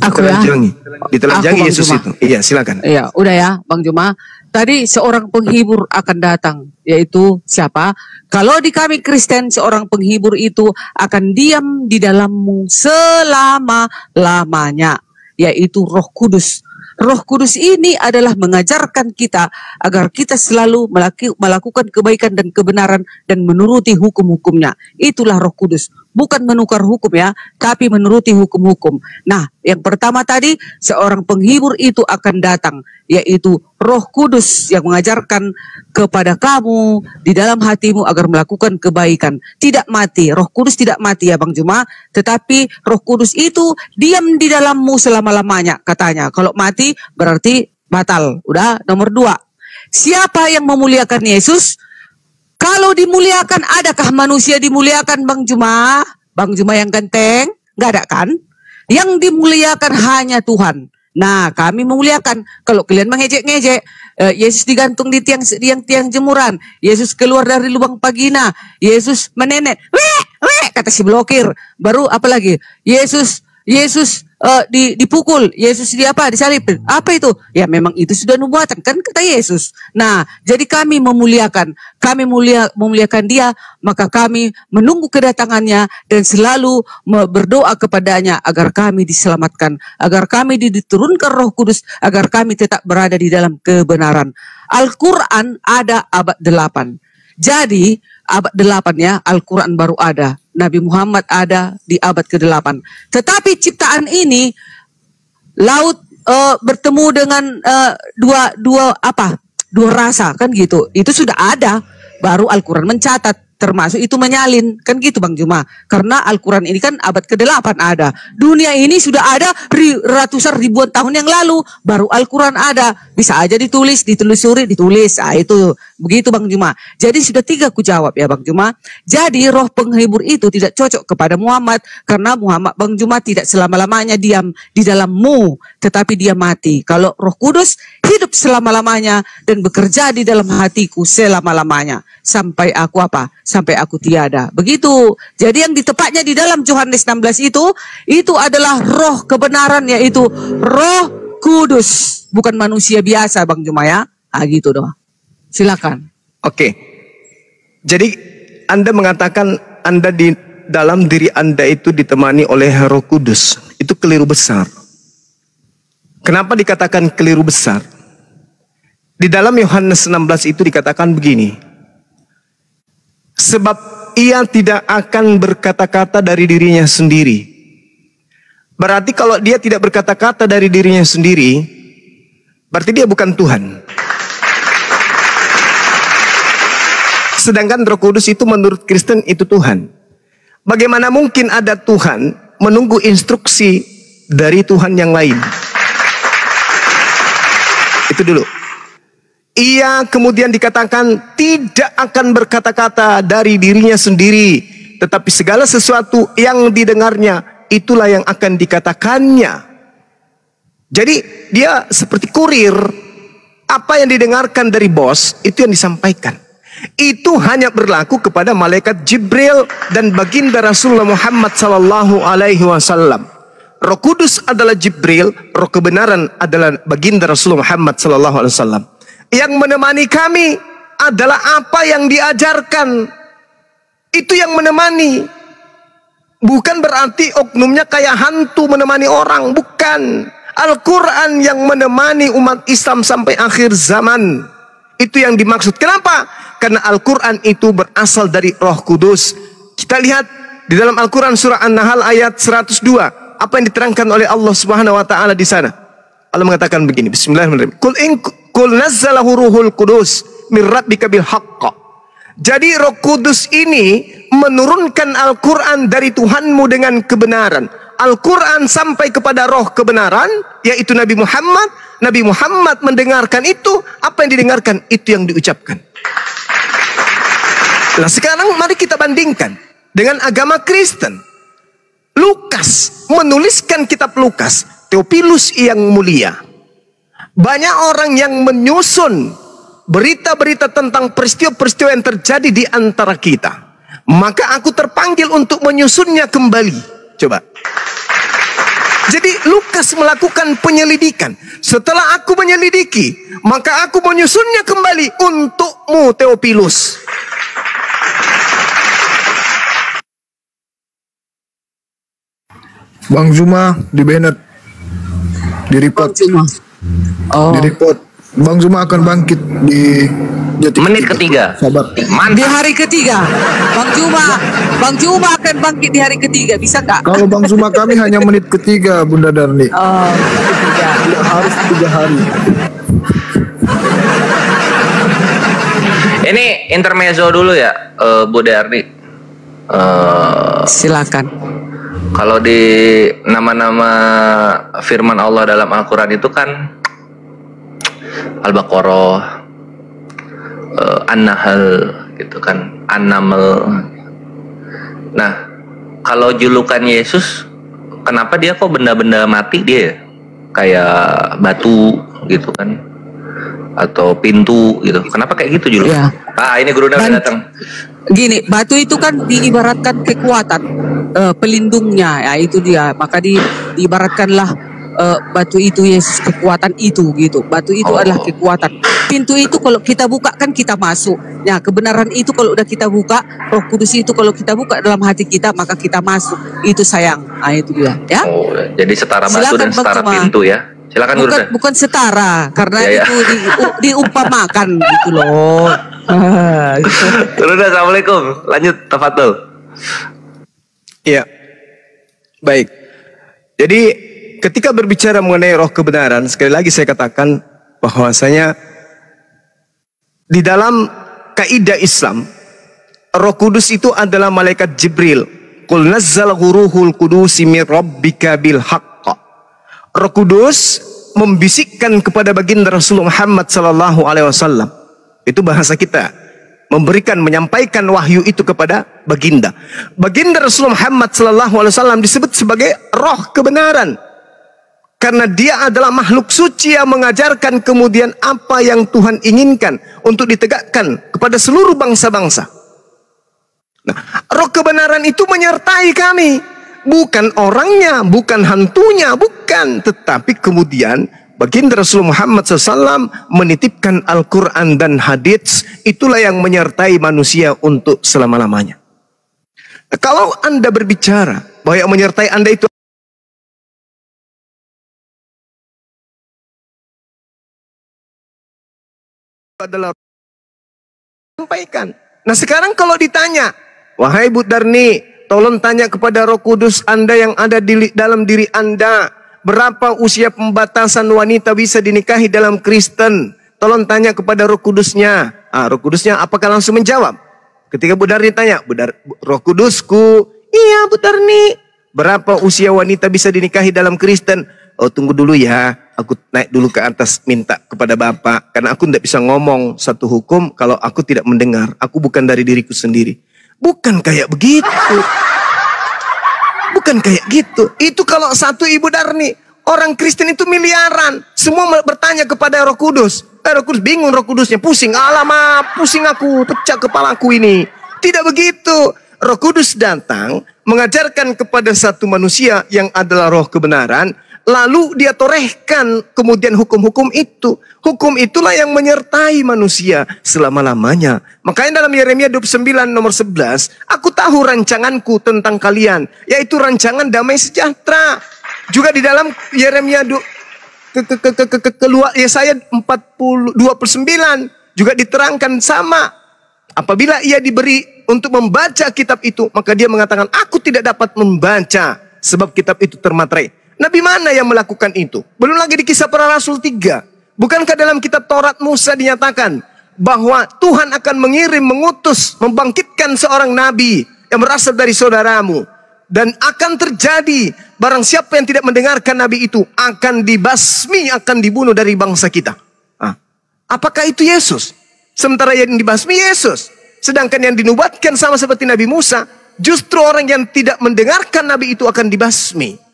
Aku ditelanjangi. Ditelanjangi Yesus itu. Iya, silakan. Iya, udah ya, Bang Juma. tadi seorang penghibur akan datang, yaitu siapa? Kalau di kami Kristen, seorang penghibur itu akan diam di dalammu selama-lamanya, yaitu Roh Kudus. Roh Kudus ini adalah mengajarkan kita agar kita selalu melakukan kebaikan dan kebenaran dan menuruti hukum-hukumnya. Itulah Roh Kudus. Bukan menukar hukum ya, tapi menuruti hukum-hukum. Nah, yang pertama tadi, seorang penghibur itu akan datang, yaitu Roh Kudus yang mengajarkan kepada kamu di dalam hatimu agar melakukan kebaikan. Tidak mati, Roh Kudus tidak mati ya Bang Juma, tetapi Roh Kudus itu diam di dalammu selama-lamanya katanya. Kalau mati berarti batal. Udah, nomor 2. Siapa yang memuliakan Yesus? Kalau dimuliakan, adakah manusia dimuliakan Bang Juma? Bang Juma yang ganteng? Nggak ada kan? Yang dimuliakan hanya Tuhan. Nah, kami memuliakan. Kalau kalian mengejek-ngejek, Yesus digantung di tiang jemuran. Yesus keluar dari lubang vagina. Yesus menenet. Weh, kata si blokir. Baru apa lagi? Yesus dipukul, Yesus disalib. Apa itu? Ya memang itu sudah nubuatan kan kata Yesus. Nah, jadi kami memuliakan dia, maka kami menunggu kedatangannya dan selalu berdoa kepadanya agar kami diselamatkan, agar kami diturunkan Roh Kudus, agar kami tetap berada di dalam kebenaran. Al-Quran ada abad 8. Jadi abad 8 ya, Al-Quran baru ada. Nabi Muhammad ada di abad ke-8. Tetapi ciptaan ini, laut bertemu dengan dua rasa kan gitu. Itu sudah ada, baru Al-Quran mencatat. Termasuk itu menyalin, kan gitu Bang Juma. Karena Al-Quran ini kan abad ke-8 ada. Dunia ini sudah ada ratusan ribuan tahun yang lalu, baru Al-Quran ada. Bisa aja ditelusuri, ditulis. Nah, itu begitu Bang Juma. Jadi sudah 3 ku jawab ya Bang Juma. Jadi roh penghibur itu tidak cocok kepada Muhammad, karena Muhammad Bang Juma tidak selama-lamanya diam di dalammu, tetapi dia mati. Kalau Roh Kudus hidup selama-lamanya dan bekerja di dalam hatiku selama-lamanya. Sampai aku apa? Sampai aku tiada. Begitu. Jadi yang ditepatnya di dalam Yohanes 16 itu adalah roh kebenaran, yaitu Roh Kudus. Bukan manusia biasa Bang Juma ya. Ah gitu doang. Silakan. Oke. Jadi Anda mengatakan Anda di dalam diri Anda itu ditemani oleh Roh Kudus. Itu keliru besar. Kenapa dikatakan keliru besar? Di dalam Yohanes 16 itu dikatakan begini. Sebab ia tidak akan berkata-kata dari dirinya sendiri. Berarti kalau dia tidak berkata-kata dari dirinya sendiri, berarti dia bukan Tuhan. Sedangkan Roh Kudus itu menurut Kristen itu Tuhan. Bagaimana mungkin ada Tuhan menunggu instruksi dari Tuhan yang lain? Itu dulu. Ia kemudian dikatakan tidak akan berkata-kata dari dirinya sendiri, tetapi segala sesuatu yang didengarnya itulah yang akan dikatakannya. Jadi dia seperti kurir. Apa yang didengarkan dari bos itu yang disampaikan. Itu hanya berlaku kepada malaikat Jibril dan baginda Rasulullah Muhammad SAW. Roh Kudus adalah Jibril, roh kebenaran adalah baginda Rasulullah Muhammad SAW. Yang menemani kami adalah apa yang diajarkan. Itu yang menemani. Bukan berarti oknumnya kayak hantu menemani orang. Bukan. Al-Quran yang menemani umat Islam sampai akhir zaman. Itu yang dimaksud. Kenapa? Karena Al-Quran itu berasal dari Roh Kudus. Kita lihat di dalam Al-Quran surah An-Nahl ayat 102. Apa yang diterangkan oleh Allah Subhanahu wa taala di sana? Allah mengatakan begini, bismillahirrahmanirrahim. Qul nazzalahu ruhul qudus min rabbika bil haqq. Jadi Roh Kudus ini menurunkan Al-Quran dari Tuhanmu dengan kebenaran. Al-Quran sampai kepada roh kebenaran, yaitu Nabi Muhammad. Nabi Muhammad mendengarkan itu, apa yang didengarkan itu yang diucapkan. Nah sekarang mari kita bandingkan dengan agama Kristen. Lukas menuliskan kitab Lukas, Theophilus yang mulia. Banyak orang yang menyusun berita-berita tentang peristiwa-peristiwa yang terjadi di antara kita. Maka aku terpanggil untuk menyusunnya kembali. Coba. Jadi Lukas melakukan penyelidikan. Setelah aku menyelidiki, maka aku menyusunnya kembali untukmu, Theophilus. Bang Zuma di Bennett, di report. Di report Bang Zuma akan bangkit di menit ketiga. Sabar. Di hari ketiga, Bang Zuma akan bangkit di hari ketiga, bisa nggak? Kalau Bang Zuma kami hanya menit ketiga, Bunda Darni. Oh, ketiga. Harus 3 hari. Ini intermezzo dulu ya, Bu Darni. Silakan. Kalau di nama-nama firman Allah dalam Al-Quran itu kan Al-Baqarah, An-Nahl gitu kan, An-Naml. Nah, kalau julukan Yesus, kenapa dia kok benda-benda mati dia ya? Kayak batu gitu kan, atau pintu gitu. Kenapa kayak gitu julukan? Ya. Ini gurunya udah datang. Gini, batu itu kan diibaratkan kekuatan, pelindungnya, ya itu dia. Maka diibaratkanlah batu itu Yesus, kekuatan itu gitu. Batu itu adalah kekuatan. Pintu itu kalau kita buka kan kita masuk. Ya, kebenaran itu kalau udah kita buka, Roh Kudus itu kalau kita buka dalam hati kita, maka kita masuk. Itu sayang. Nah, itu dia, ya. Oh, jadi setara batu Silakan, dan setara pintu ya. Silakan guru. Bukan setara, karena Ya. itu diumpamakan gitu loh. Udah, assalamualaikum. Lanjut, tafadhol. Iya. Baik. Jadi ketika berbicara mengenai roh kebenaran, sekali lagi saya katakan bahwasanya di dalam kaidah Islam, Roh Kudus itu adalah malaikat Jibril. Qul nazzalahu ruhul qudusi min rabbika bil haqq. Roh Kudus membisikkan kepada baginda Rasulullah Muhammad sallallahu alaihi wasallam. Itu bahasa kita. Menyampaikan wahyu itu kepada baginda. Baginda Rasulullah Muhammad sallallahu alaihi wasallam disebut sebagai roh kebenaran. Karena dia adalah makhluk suci yang mengajarkan kemudian apa yang Tuhan inginkan untuk ditegakkan kepada seluruh bangsa-bangsa. Nah, roh kebenaran itu menyertai kami. Bukan orangnya, bukan hantunya, bukan. Tetapi kemudian baginda Rasulullah Muhammad SAW menitipkan Al-Quran dan hadits. Itulah yang menyertai manusia untuk selama-lamanya. Nah, kalau Anda berbicara bahwa yang menyertai Anda itu adalah sampaikan. Nah, sekarang kalau ditanya, wahai Bu Darni, tolong tanya kepada Roh Kudus Anda yang ada di dalam diri Anda, berapa usia pembatasan wanita bisa dinikahi dalam Kristen? Tolong tanya kepada Roh Kudusnya. Roh Kudusnya apakah langsung menjawab? Ketika Bu Darni tanya, Roh Kudusku, iya Bu Darni, berapa usia wanita bisa dinikahi dalam Kristen? Oh, tunggu dulu ya, aku naik dulu ke atas minta kepada Bapak. Karena aku tidak bisa ngomong satu hukum kalau aku tidak mendengar. Aku bukan dari diriku sendiri. Bukan kayak begitu. Bukan kayak gitu. Itu kalau satu Ibu Darni. Orang Kristen itu miliaran. Semua bertanya kepada Roh Kudus. Roh Kudus bingung, Roh Kudusnya pusing. Alamak, pusing aku, pecah kepalaku ini. Tidak begitu. Roh Kudus datang mengajarkan kepada satu manusia yang adalah roh kebenaran. Lalu dia torehkan kemudian hukum-hukum itu. Hukum itulah yang menyertai manusia selama-lamanya. Makanya dalam Yeremia 29 nomor 11. Aku tahu rancanganku tentang kalian. Yaitu rancangan damai sejahtera. Juga di dalam Yeremia Yesaya 29. Juga diterangkan sama. Apabila ia diberi untuk membaca kitab itu. Maka dia mengatakan aku tidak dapat membaca. Sebab kitab itu termaterai. Nabi mana yang melakukan itu? Belum lagi di Kisah Para Rasul 3. Bukankah dalam kitab Taurat Musa dinyatakan bahwa Tuhan akan mengutus, membangkitkan seorang nabi yang berasal dari saudaramu. Dan akan terjadi, barang siapa yang tidak mendengarkan nabi itu akan dibasmi, akan dibunuh dari bangsa kita. Apakah itu Yesus? Sementara yang dibasmi Yesus. Sedangkan yang dinubuatkan sama seperti Nabi Musa, justru orang yang tidak mendengarkan nabi itu akan dibasmi.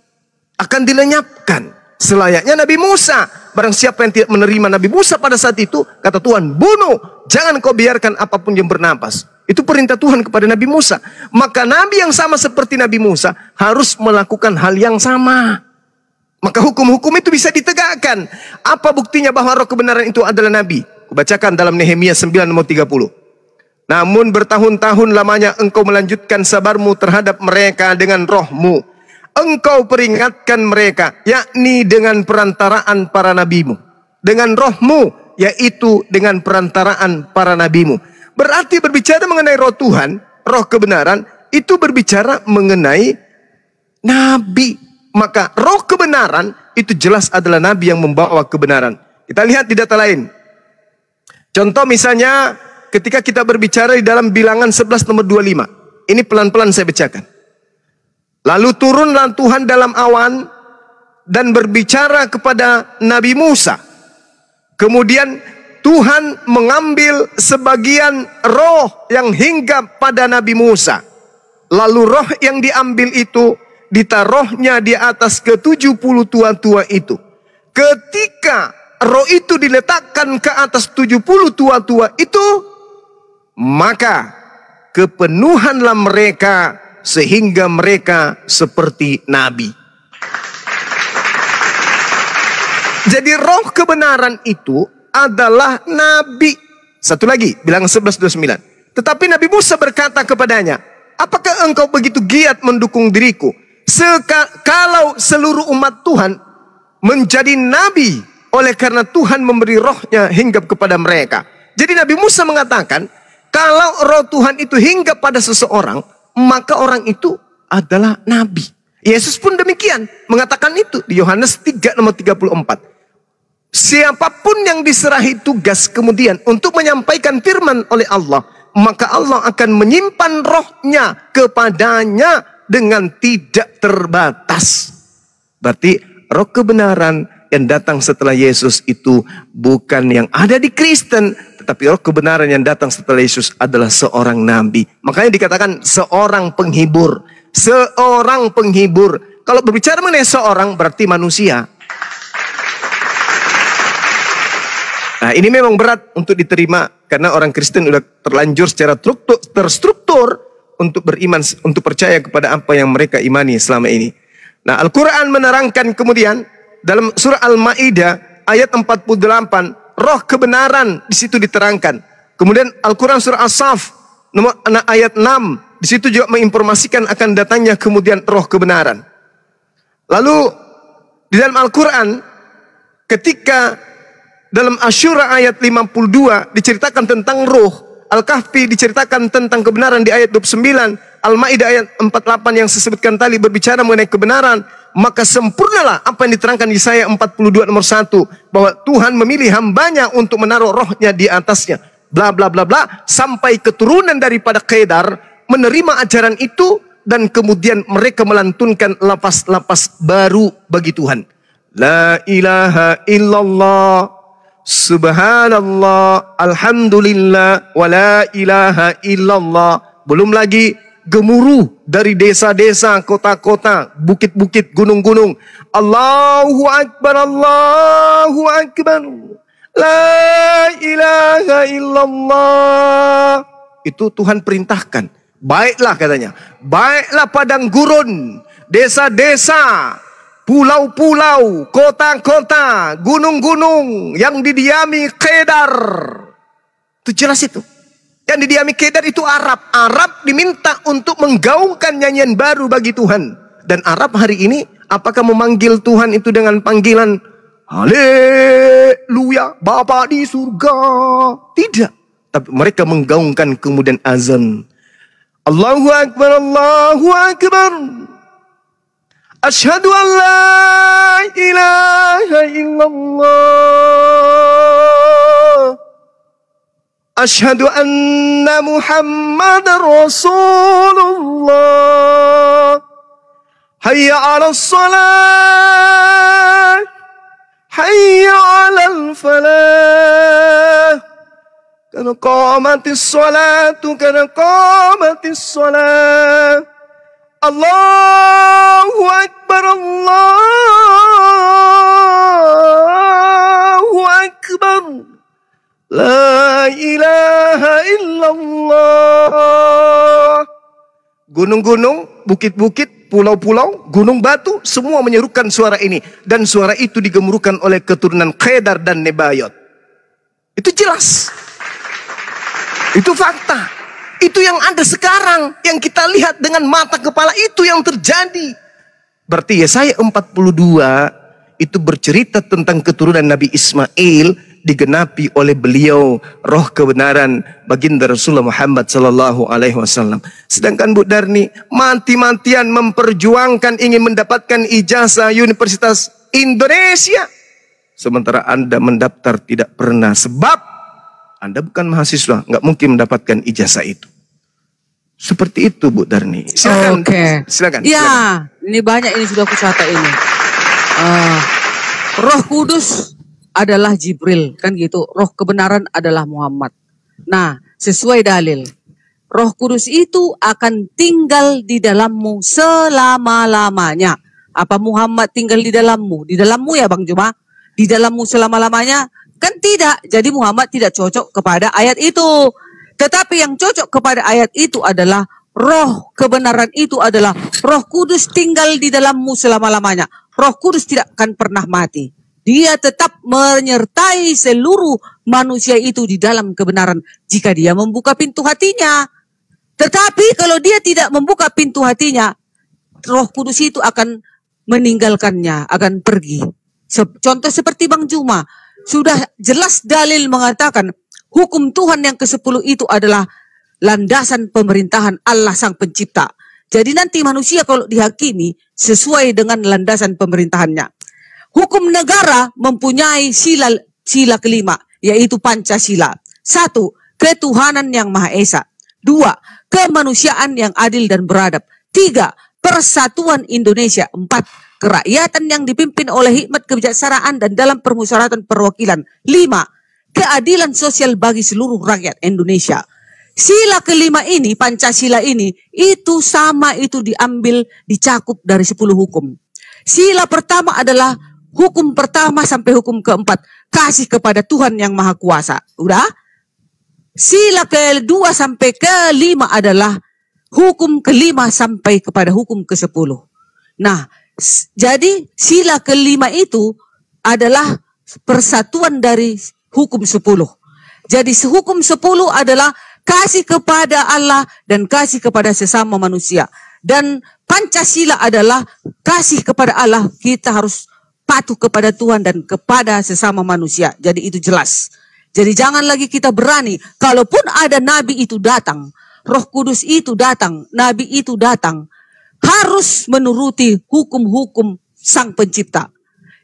Akan dilenyapkan selayaknya Nabi Musa. Barang siapa yang tidak menerima Nabi Musa pada saat itu, kata Tuhan, bunuh, jangan kau biarkan apapun yang bernapas. Itu perintah Tuhan kepada Nabi Musa. Maka Nabi yang sama seperti Nabi Musa harus melakukan hal yang sama. maka hukum-hukum itu bisa ditegakkan. Apa buktinya bahwa roh kebenaran itu adalah Nabi? Kubacakan dalam Nehemia 9 nomor 30. Namun bertahun-tahun lamanya engkau melanjutkan sabarmu terhadap mereka dengan rohmu. Engkau peringatkan mereka, yakni dengan perantaraan para nabimu. Dengan rohmu, yaitu dengan perantaraan para nabimu. Berarti berbicara mengenai roh Tuhan, roh kebenaran, itu berbicara mengenai Nabi. Maka roh kebenaran itu jelas adalah Nabi yang membawa kebenaran. Kita lihat di data lain. Contoh misalnya ketika kita berbicara di dalam Bilangan 11 nomor 25. Ini pelan-pelan saya bacakan. Lalu turunlah Tuhan dalam awan dan berbicara kepada Nabi Musa. Kemudian Tuhan mengambil sebagian roh yang hinggap pada Nabi Musa. Lalu roh yang diambil itu ditaruhnya di atas ke-70 tua-tua itu. Ketika roh itu diletakkan ke atas 70 tua-tua itu, maka kepenuhanlah mereka sehingga mereka seperti nabi. Jadi roh kebenaran itu adalah nabi. Satu lagi, Bilangan 11:29. Tetapi Nabi Musa berkata kepadanya, apakah engkau begitu giat mendukung diriku? Kalau seluruh umat Tuhan menjadi nabi oleh karena Tuhan memberi rohnya hinggap kepada mereka. Jadi Nabi Musa mengatakan, kalau roh Tuhan itu hinggap pada seseorang, maka orang itu adalah nabi. Yesus pun demikian mengatakan itu di Yohanes 3 nomor 34. Siapapun yang diserahi tugas kemudian untuk menyampaikan firman oleh Allah, maka Allah akan menyimpan rohnya kepadanya dengan tidak terbatas. Berarti roh kebenaran yang datang setelah Yesus itu bukan yang ada di Kristen, tetapi roh kebenaran yang datang setelah Yesus adalah seorang nabi. Makanya dikatakan seorang penghibur. Seorang penghibur. Kalau berbicara mengenai seorang berarti manusia. Nah, ini memang berat untuk diterima karena orang Kristen sudah terlanjur secara terstruktur untuk beriman, untuk percaya kepada apa yang mereka imani selama ini. Nah, Al-Quran menerangkan kemudian dalam surah Al-Ma'idah ayat 48, roh kebenaran di situ diterangkan. Kemudian Al-Quran surah As-Saff nomor ayat 6, di situ juga menginformasikan akan datangnya kemudian roh kebenaran. Lalu di dalam Al-Quran ketika dalam Asyura ayat 52 diceritakan tentang roh, Al-Kahfi diceritakan tentang kebenaran di ayat 29, Al-Ma'idah ayat 48 yang saya sebutkan tadi berbicara mengenai kebenaran, maka sempurnalah apa yang diterangkan di Yesaya 42 nomor 1, bahwa Tuhan memilih hambanya untuk menaruh rohnya di atasnya, bla bla bla bla, sampai keturunan daripada Kedar menerima ajaran itu dan kemudian mereka melantunkan lapas-lapas baru bagi Tuhan. La ilaha illallah, subhanallah, alhamdulillah, wa la ilaha illallah. Belum lagi gemuruh dari desa-desa, kota-kota, bukit-bukit, gunung-gunung. Allahu Akbar, Allahu Akbar, la ilaha illallah. Itu Tuhan perintahkan. Baiklah katanya, baiklah padang gurun, desa-desa, pulau-pulau, kota-kota, gunung-gunung yang didiami Kedar. Itu jelas itu. Yang didiami Kedar itu Arab. Arab diminta untuk menggaungkan nyanyian baru bagi Tuhan. Dan Arab hari ini apakah memanggil Tuhan itu dengan panggilan Haleluya, Bapa di surga? Tidak. Tapi mereka menggaungkan kemudian azan. Allahu Akbar, Allahu Akbar. Asyhadu an la ilaha illallah. Asyhadu anna Muhammadar Rasulullah. Hayya 'alas salat, hayya 'alal falah. Kana qamatis salatu, kana qamatis salat. Allahu Akbar, Allahu Akbar. La ilaha illallah. Gunung-gunung, bukit-bukit pulau-pulau, gunung batu, semua menyerukan suara ini. Dan suara itu digemuruhkan oleh keturunan Kedar dan Nebayot. Itu jelas. Itu fakta. Itu yang ada sekarang. Yang kita lihat dengan mata kepala, itu yang terjadi. Berarti Yesaya 42 itu bercerita tentang keturunan Nabi Ismail digenapi oleh beliau roh kebenaran baginda Rasulullah Muhammad sallallahu alaihi wasallam. Sedangkan Bu Darni mati-matian memperjuangkan ingin mendapatkan ijazah Universitas Indonesia. Sementara Anda mendaftar tidak pernah, sebab Anda bukan mahasiswa, nggak mungkin mendapatkan ijazah itu. Seperti itu Bu Darni. Silakan. Oke. Silakan. Ya, silakan. ini banyak ini sudah kucatat ini. Roh Kudus adalah Jibril, kan gitu. Roh kebenaran adalah Muhammad. Nah, sesuai dalil, Roh Kudus itu akan tinggal di dalammu selama-lamanya. Apa Muhammad tinggal di dalammu? Di dalammu ya Bang Juma? Di dalammu selama-lamanya? Kan tidak. Jadi Muhammad tidak cocok kepada ayat itu. Tetapi yang cocok kepada ayat itu adalah roh kebenaran itu adalah Roh Kudus tinggal di dalammu selama-lamanya. Roh Kudus tidak akan pernah mati. Dia tetap menyertai seluruh manusia itu di dalam kebenaran jika dia membuka pintu hatinya. Tetapi kalau dia tidak membuka pintu hatinya, Roh Kudus itu akan meninggalkannya, akan pergi. Contoh seperti Bang Juma, sudah jelas dalil mengatakan hukum Tuhan yang ke-10 itu adalah landasan pemerintahan Allah Sang Pencipta. Jadi nanti manusia kalau dihakimi sesuai dengan landasan pemerintahannya. Hukum negara mempunyai sila kelima, yaitu Pancasila. 1. Ketuhanan yang Maha Esa. 2. Kemanusiaan yang adil dan beradab. 3. Persatuan Indonesia. 4. Kerakyatan yang dipimpin oleh hikmat kebijaksanaan dan dalam permusyawaratan perwakilan. 5. Keadilan sosial bagi seluruh rakyat Indonesia. Sila kelima ini, Pancasila ini, itu sama, itu diambil, dicakup dari 10 hukum. Sila pertama adalah hukum pertama sampai hukum keempat. Kasih kepada Tuhan yang Maha Kuasa. Udah? Sila kedua sampai kelima adalah hukum kelima sampai kepada hukum ke-10. Nah, jadi sila kelima itu adalah persatuan dari hukum 10. Jadi hukum 10 adalah kasih kepada Allah dan kasih kepada sesama manusia. Dan Pancasila adalah kasih kepada Allah, kita harus patuh kepada Tuhan dan kepada sesama manusia. Jadi itu jelas. Jadi jangan lagi kita berani, kalaupun ada Nabi itu datang, Roh Kudus itu datang, Nabi itu datang, harus menuruti hukum-hukum Sang Pencipta.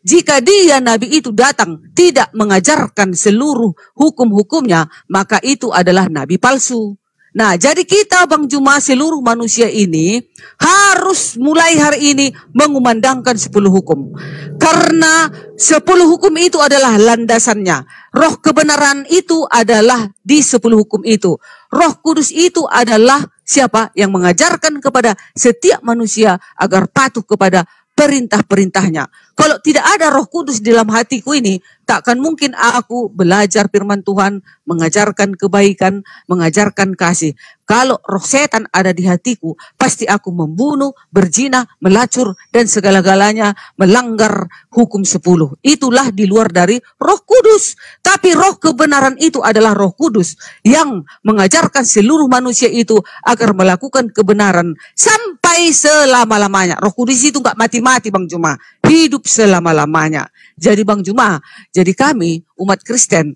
Jika dia Nabi itu datang tidak mengajarkan seluruh hukum-hukumnya, maka itu adalah Nabi palsu. Nah, jadi kita Bang Juma, seluruh manusia ini harus mulai hari ini mengumandangkan 10 hukum. Karena 10 hukum itu adalah landasannya. Roh kebenaran itu adalah di 10 hukum itu. Roh Kudus itu adalah siapa? Yang mengajarkan kepada setiap manusia agar patuh kepada perintah-perintahnya. Kalau tidak ada Roh Kudus di dalam hatiku ini, tak akan mungkin aku belajar firman Tuhan, mengajarkan kebaikan, mengajarkan kasih. Kalau roh setan ada di hatiku, pasti aku membunuh, berzina, melacur, dan segala-galanya melanggar hukum 10. Itulah di luar dari Roh Kudus. Tapi roh kebenaran itu adalah Roh Kudus yang mengajarkan seluruh manusia itu agar melakukan kebenaran sampai selama-lamanya. Roh Kudus itu nggak mati-mati Bang Juma, hidup selama-lamanya. Jadi Bang Juma, jadi kami umat Kristen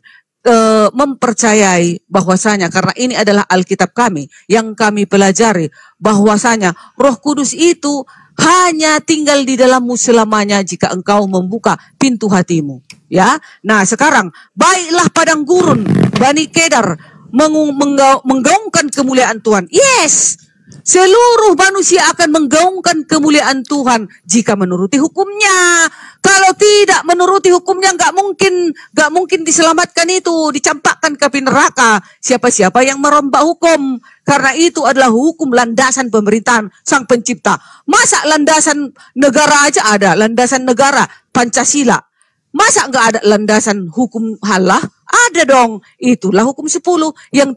mempercayai bahwasanya, karena ini adalah Alkitab kami yang kami pelajari, bahwasanya Roh Kudus itu hanya tinggal di dalammu selamanya jika engkau membuka pintu hatimu. Ya, nah sekarang baiklah padang gurun, Bani Kedar menggaungkan kemuliaan Tuhan. Yes, seluruh manusia akan menggaungkan kemuliaan Tuhan jika menuruti hukumnya. Kalau tidak menuruti hukumnya, nggak mungkin diselamatkan itu, dicampakkan ke api neraka. Siapa-siapa yang merombak hukum, karena itu adalah hukum landasan pemerintahan Sang Pencipta. Masa landasan negara aja ada, landasan negara Pancasila. Masa nggak ada landasan hukum Allah? Ada dong. Itulah hukum 10 yang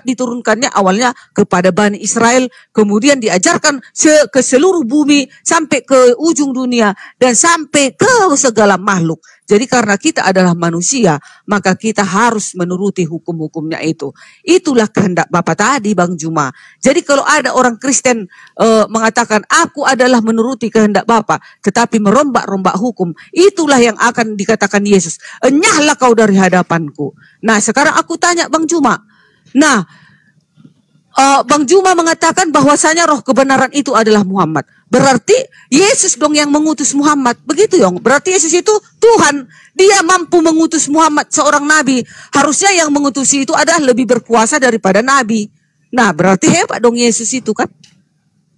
diturunkannya awalnya kepada Bani Israel. Kemudian diajarkan ke seluruh bumi sampai ke ujung dunia dan sampai ke segala makhluk. Jadi karena kita adalah manusia, maka kita harus menuruti hukum-hukumnya itu. Itulah kehendak Bapak tadi, Bang Juma. Jadi kalau ada orang Kristen mengatakan, aku adalah menuruti kehendak Bapak, tetapi merombak-rombak hukum, itulah yang akan dikatakan Yesus. Enyahlah kau dari hadapanku. Nah sekarang aku tanya Bang Juma. Nah, Bang Juma mengatakan bahwasanya roh kebenaran itu adalah Muhammad. Berarti Yesus dong yang mengutus Muhammad. Begitu dong. Berarti Yesus itu Tuhan. Dia mampu mengutus Muhammad seorang nabi. Harusnya yang mengutusi itu adalah lebih berkuasa daripada nabi. Nah berarti hebat dong Yesus itu kan.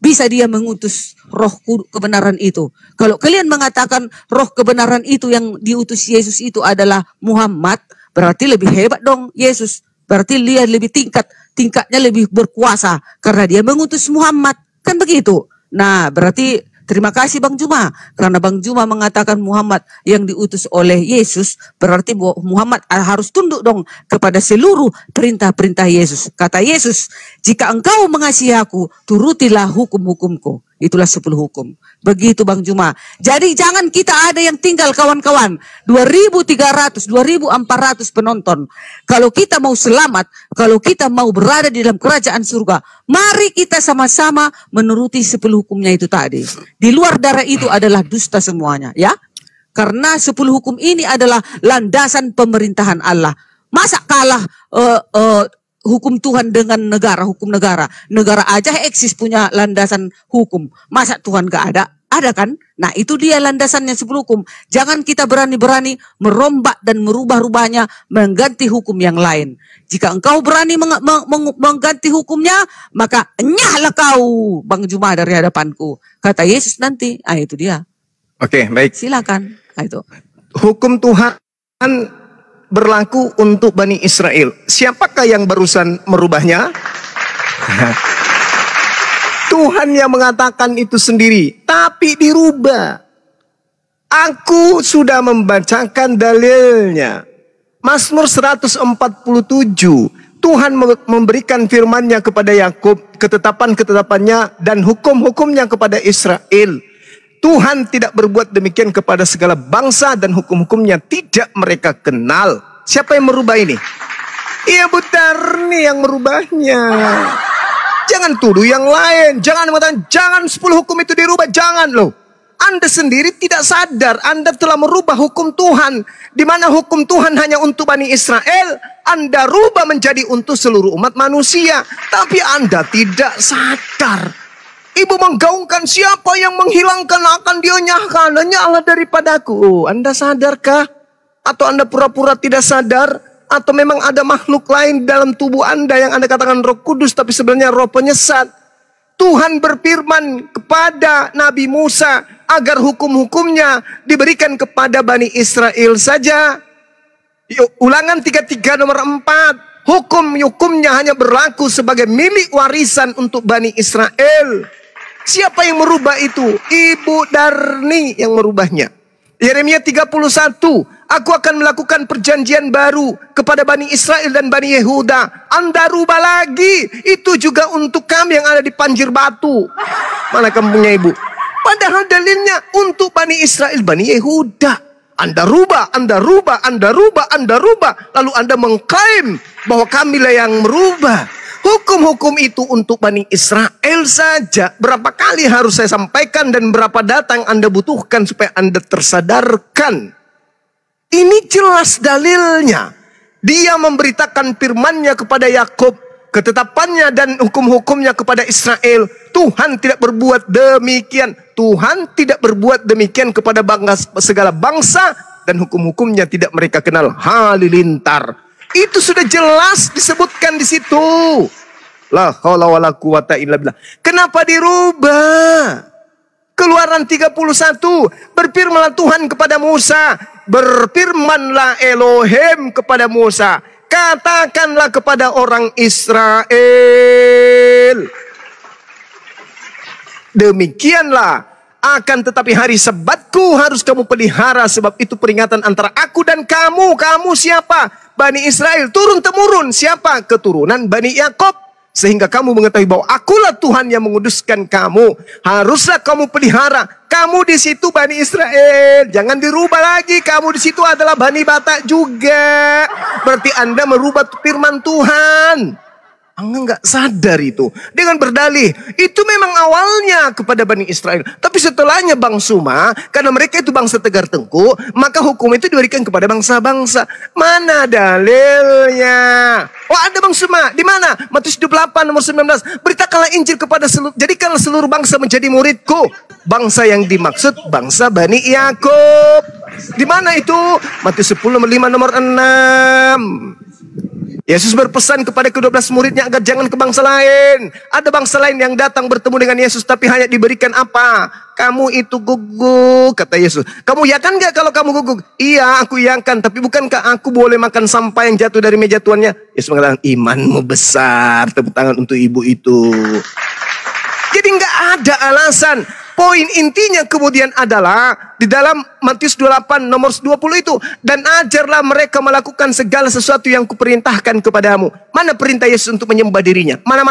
Bisa dia mengutus roh kebenaran itu. Kalau kalian mengatakan roh kebenaran itu yang diutus Yesus itu adalah Muhammad. Berarti lebih hebat dong Yesus. Berarti dia lebih tingkatnya lebih berkuasa. Karena dia mengutus Muhammad. Kan begitu. Nah berarti terima kasih Bang Juma. Karena Bang Juma mengatakan Muhammad yang diutus oleh Yesus. Berarti Muhammad harus tunduk dong kepada seluruh perintah-perintah Yesus. Kata Yesus, jika engkau mengasihi aku, turutilah hukum-hukumku. Itulah 10 hukum. Begitu Bang Juma. Jadi jangan kita ada yang tinggal kawan-kawan. 2.300, 2.400 penonton. Kalau kita mau selamat, kalau kita mau berada di dalam kerajaan surga, mari kita sama-sama menuruti 10 hukumnya itu tadi. Di luar dari itu adalah dusta semuanya, ya. Karena 10 hukum ini adalah landasan pemerintahan Allah. Masa kalah hukum Tuhan dengan negara, hukum negara. Negara aja eksis punya landasan hukum. Masa Tuhan gak ada? Ada kan? Nah itu dia landasannya 10 hukum. Jangan kita berani-berani merombak dan merubah-rubahnya, mengganti hukum yang lain. Jika engkau berani mengganti hukumnya, maka enyahlah kau Bang Juma dari hadapanku. Kata Yesus nanti. Ah itu dia. Oke, baik. Silakan. Ah, itu. Hukum Tuhan berlaku untuk Bani Israel. Siapakah yang barusan merubahnya? Tuhan yang mengatakan itu sendiri, tapi dirubah. Aku sudah membacakan dalilnya. Mazmur 147. Tuhan memberikan firman-Nya kepada Yakub, ketetapan-ketetapannya dan hukum-hukumnya kepada Israel. Tuhan tidak berbuat demikian kepada segala bangsa dan hukum-hukumnya tidak mereka kenal. Siapa yang merubah ini? Iya Bu Tarni yang merubahnya. Jangan tuduh yang lain. Jangan mengatakan jangan 10 hukum itu dirubah. Jangan loh. Anda sendiri tidak sadar Anda telah merubah hukum Tuhan. Di mana hukum Tuhan hanya untuk Bani Israel, Anda rubah menjadi untuk seluruh umat manusia. Tapi Anda tidak sadar. Ibu menggaungkan siapa yang menghilangkan akan dia nyahkan. Nyahlah daripadaku. Oh, Anda sadarkah? Atau Anda pura-pura tidak sadar? Atau memang ada makhluk lain dalam tubuh Anda yang Anda katakan Roh Kudus tapi sebenarnya roh penyesat? Tuhan berfirman kepada Nabi Musa agar hukum-hukumnya diberikan kepada Bani Israel saja. Ulangan 33 nomor 4. Hukum-hukumnya hanya berlaku sebagai milik warisan untuk Bani Israel. Siapa yang merubah itu? Ibu Darni yang merubahnya. Yeremia 31. Aku akan melakukan perjanjian baru kepada Bani Israel dan Bani Yehuda. Anda rubah lagi. Itu juga untuk kami yang ada di Panjir Batu. Mana kampungnya ibu? Padahal dalilnya untuk Bani Israel, Bani Yehuda. Anda rubah, Anda rubah, Anda rubah, Anda rubah. Lalu Anda mengklaim bahwa kamilah yang merubah. Hukum-hukum itu untuk Bani Israel saja. Berapa kali harus saya sampaikan dan berapa data yang Anda butuhkan supaya Anda tersadarkan. Ini jelas dalilnya. Dia memberitakan firman-Nya kepada Yakub, ketetapannya dan hukum-hukumnya kepada Israel. Tuhan tidak berbuat demikian. Tuhan tidak berbuat demikian kepada segala bangsa dan hukum-hukumnya tidak mereka kenal. Halilintar. Itu sudah jelas disebutkan di situ. La haula wala quwata illa billah. Kenapa dirubah? Keluaran 31. Berfirmanlah Tuhan kepada Musa. Berfirmanlah Elohim kepada Musa. Katakanlah kepada orang Israel. Demikianlah Akan tetapi hari Sabatku harus kamu pelihara, sebab itu peringatan antara aku dan kamu. Kamu siapa? Bani Israel, turun-temurun. Siapa? Keturunan Bani Yakob. Sehingga kamu mengetahui bahwa akulah Tuhan yang menguduskan kamu. Haruslah kamu pelihara. Kamu di situ Bani Israel. Jangan dirubah lagi. Kamu di situ adalah Bani Batak juga. Berarti Anda merubah firman Tuhan. Anda nggak sadar itu. Dengan berdalih, itu memang awalnya kepada Bani Israel. Tapi setelahnya Bang Suma, karena mereka itu bangsa tegar tengku, maka hukum itu diberikan kepada bangsa-bangsa. Mana dalilnya? Oh, ada Bang Suma. Di mana? Matius 28 nomor 19. Beritakanlah Injil kepada seluruh, jadikanlah seluruh bangsa menjadi muridku. Bangsa yang dimaksud bangsa Bani Yakob. Di mana itu? Matius 10 nomor 6. Yesus berpesan kepada ke-12 muridnya agar jangan ke bangsa lain. Ada bangsa lain yang datang bertemu dengan Yesus, tapi hanya diberikan apa? Kamu itu guguk, kata Yesus. Kamu yakan gak kalau kamu guguk? Iya, aku yakan. Tapi bukankah aku boleh makan sampah yang jatuh dari meja tuannya? Yesus mengatakan, imanmu besar. Tepuk tangan untuk ibu itu. Jadi nggak ada alasan. Poin intinya kemudian adalah di dalam Matius 28 nomor 20 itu. Dan ajarlah mereka melakukan segala sesuatu yang kuperintahkan kepadamu. Mana perintah Yesus untuk menyembah dirinya? Mana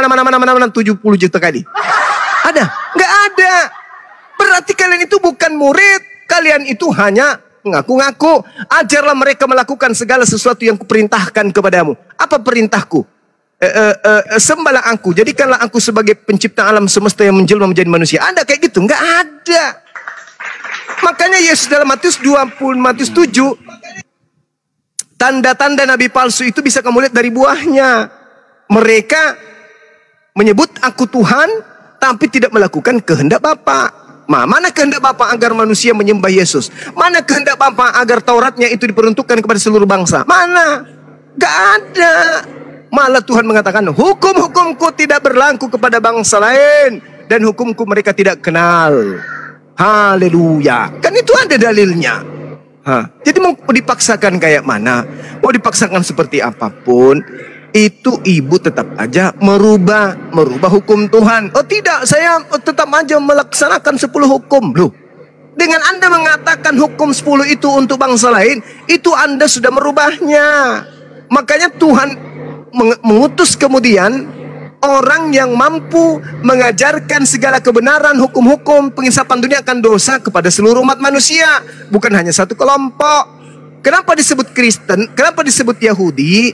70 juta kali. Ada? Nggak ada. Berarti kalian itu bukan murid. Kalian itu hanya ngaku-ngaku. Ajarlah mereka melakukan segala sesuatu yang kuperintahkan kepadamu. Apa perintahku? Sembahlah aku, jadikanlah aku sebagai pencipta alam semesta yang menjelma menjadi manusia. Ada kayak gitu? Nggak ada. Makanya Yesus dalam Matius 20, Matius 7, tanda-tanda nabi palsu itu bisa kamu lihat dari buahnya. Mereka menyebut aku Tuhan, tapi tidak melakukan kehendak Bapa. Mana kehendak Bapa agar manusia menyembah Yesus? Mana kehendak Bapa agar Tauratnya itu diperuntukkan kepada seluruh bangsa? Mana? Nggak ada. Malah Tuhan mengatakan, hukum-hukumku tidak berlaku kepada bangsa lain. Dan hukumku mereka tidak kenal. Haleluya. Kan itu ada dalilnya. Jadi mau dipaksakan kayak mana? Mau dipaksakan seperti apapun, itu ibu tetap aja merubah hukum Tuhan. Oh tidak, saya tetap aja melaksanakan 10 hukum. Loh, dengan Anda mengatakan hukum 10 itu untuk bangsa lain, itu Anda sudah merubahnya. Makanya Tuhan mengutus kemudian orang yang mampu mengajarkan segala kebenaran, hukum-hukum pengisapan dunia akan dosa kepada seluruh umat manusia, bukan hanya satu kelompok. Kenapa disebut Kristen? Kenapa disebut Yahudi?